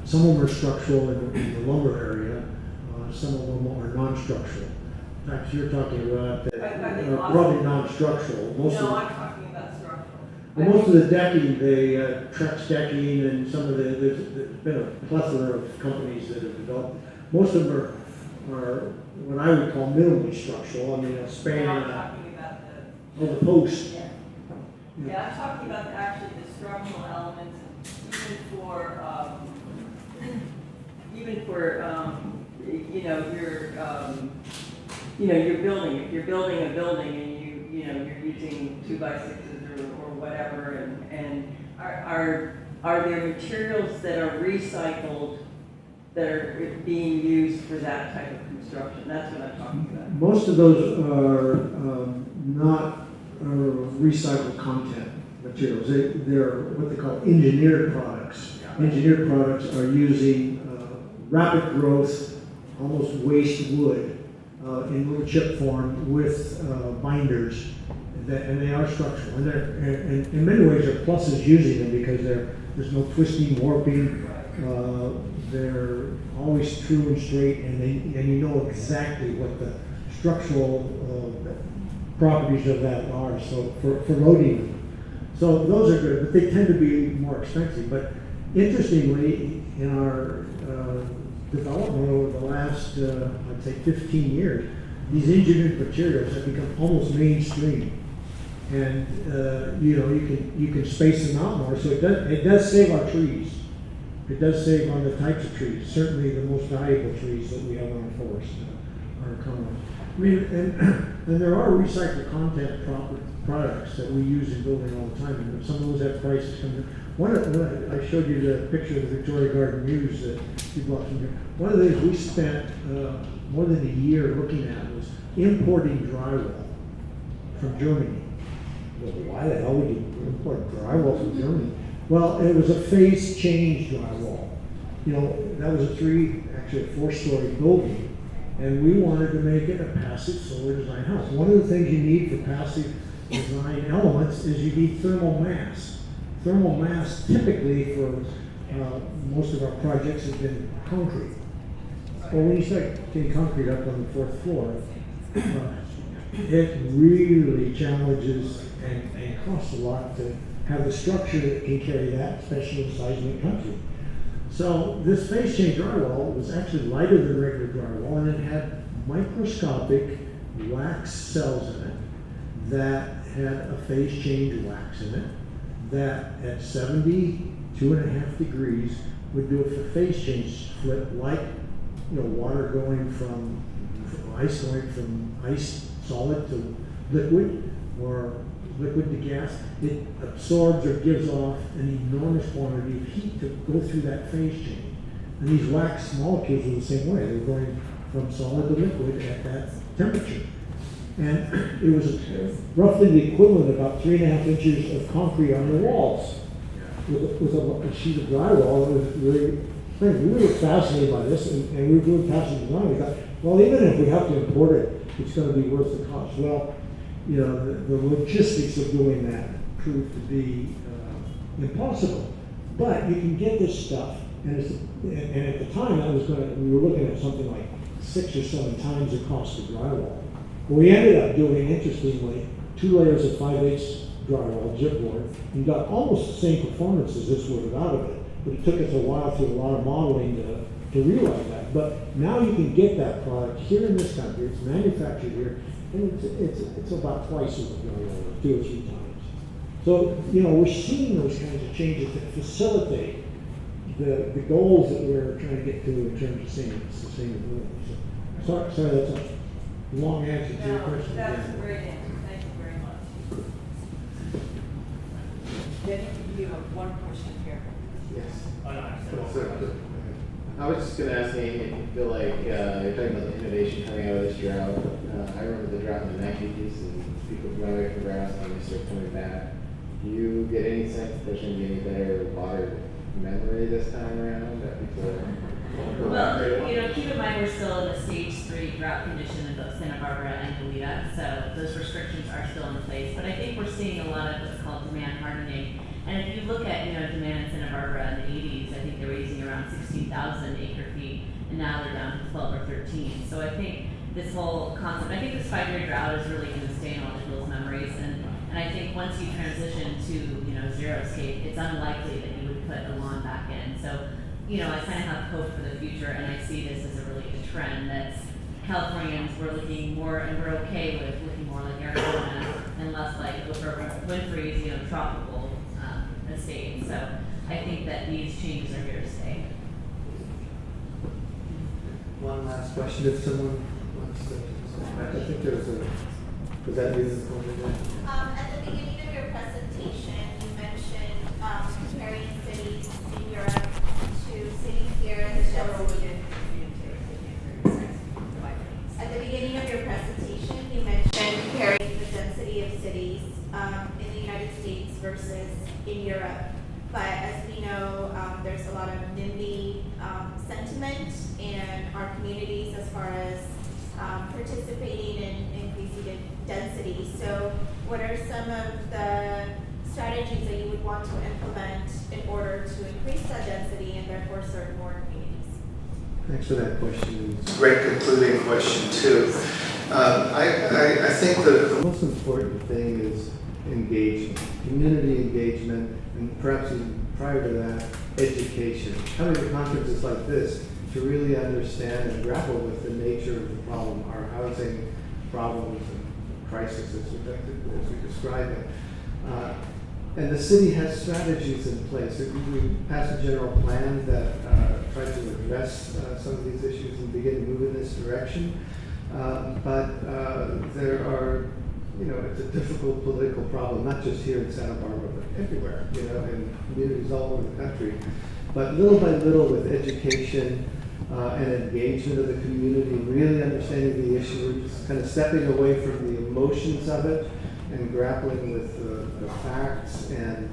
Some of them are structural in the lumber area. Some of them are non-structural. In fact, you're talking about probably non-structural. I'm talking about structural. Most of the decking, the Trex decking, and some of there's been a plethora of companies that have developed. Most of them are what I would call minimally structural. I mean, a span. I'm talking about the post. Yeah, I'm talking about actually the structural elements, even for your building. If you're building a building and you're using 2x6s or whatever, and are there materials that are recycled that are being used for that type of construction? That's what I'm talking about. Most of those are not recycled content materials. They're what they call engineered products. Engineered products are using rapid growth, almost waste wood in little chip form with binders, and they are structural. And in many ways, there are pluses using them because there's no twisting, warping. They're always true and straight, and you know exactly what the structural properties of that are. So for loading them. So those are good, but they tend to be more expensive. But interestingly, in our development over the last, I'd say 15 years, these engineered materials have become almost mainstream. And, you can space them out more, so it does save our trees. It does save on the types of trees, certainly the most valuable trees that we have in our forest are common. I mean, and there are recycled content products that we use in building all the time, and some of those have prices coming in. I showed you the picture of the Victoria Garden Muse that you brought from here. One of the things we spent more than a year looking at was importing drywall from Germany. Well, why the hell would you import drywall from Germany? Well, it was a phase change drywall. That was actually a 4-story building, and we wanted to make it a passive solar design house. One of the things you need for passive design elements is you need thermal mass. Thermal mass typically for most of our projects has been concrete. Well, when you start getting concrete up on the 4th floor, it really challenges and costs a lot to have the structure that can carry that, especially in seismic country. So this phase change drywall was actually lighter than regular drywall, and it had microscopic wax cells in it that had a phase change wax in it that at 72.5 degrees would do a phase change flip, like water going from ice solid to liquid, or liquid to gas. It absorbs or gives off an enormous quantity of heat to go through that phase change. And these wax molecules are the same way. They're going from solid to liquid at that temperature. And it was roughly the equivalent of about 3.5 inches of concrete on the walls with a sheet of drywall. It was really, we were fascinated by this, and we were doing passive design. We thought, well, even if we have to import it, it's going to be worth the cost. Well, the logistics of doing that proved to be impossible. But you can get this stuff, and at the time we were looking at something like 6 or 7 times the cost of drywall. We ended up doing, interestingly, 2 layers of 5/8 drywall, chipboard, and got almost the same performance as this would have out of it. But it took us a while through a lot of modeling to realize that. But now you can get that product here in this country. It's manufactured here, and it's about twice as drywall, 2 or 3 times. So we're seeing those kinds of changes that facilitate the goals that we're trying to get to in terms of sustainability. So, sorry, that's a long answer to your question. That's a great answer. Thank you very much. Denny, you have one question here. Yes. I was just going to ask Amy if you feel like you're talking about the innovation coming out of this drought. I remember the drought in the 90s, and people went away from Brownstein and they started coming back. Do you get any sense that there's going to be any better water memory this time around? Well, keep in mind we're still in the stage 3 drought condition in both Santa Barbara and Goleta, so those restrictions are still in place. But I think we're seeing a lot of what's called demand hardening. And if you look at demand in Santa Barbara in the 80s, I think they were using around 16,000 acre feet, and now they're down to 12 or 13. So I think this whole concept, I think this 5-year drought is really going to stay in all the people's memories. And I think once you transition to xeriscape, it's unlikely that you would put a lawn back in. So I kind of have hope for the future, and I see this as a really good trend that Californians were looking more, and we're okay with looking more like Arizona and less like Oprah Winfrey's, tropical estate. So I think that these changes are here to stay. One last question, if someone wants to. I think there's was that reason for me? At the beginning of your presentation, you mentioned comparing cities in Europe to cities here in the density. At the beginning of your presentation, you mentioned comparing the density of cities in the United States versus in Europe. But as we know, there's a lot of NIMBY sentiment in our communities as far as participating in increasing density. So what are some of the strategies that you would want to implement in order to increase that density and therefore serve more communities? Thanks for that question. Great concluding question too. I think the most important thing is engagement, community engagement, and perhaps even prior to that, education. Coming to conferences like this to really understand and grapple with the nature of the problem, our housing problems and crisis as we describe it. And the city has strategies in place. We passed a general plan that tried to address some of these issues and begin to move in this direction. But there are, it's a difficult political problem, not just here in Santa Barbara, but everywhere, in communities all over the country. But little by little, with education and engagement of the community, really understanding the issue, we're just kind of stepping away from the emotions of it and grappling with the facts and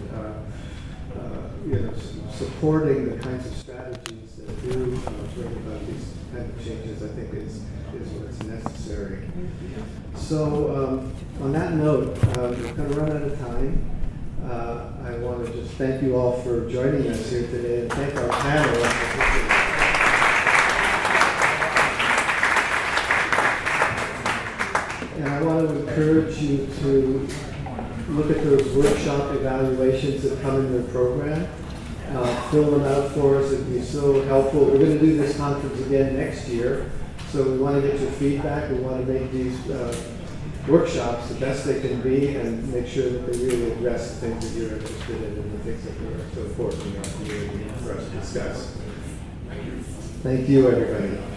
supporting the kinds of strategies that do bring about these kind of changes, I think is what's necessary. So on that note, we're going to run out of time. I want to just thank you all for joining us here today and thank our panel. And I want to encourage you to look at those workshop evaluations that come in your program. Fill them out for us. It'd be so helpful. We're going to do this conference again next year, so we want to get your feedback. We want to make these workshops the best they can be and make sure that they really address the things that you're interested in and the things that are so important in our community for us to discuss. Thank you, everybody.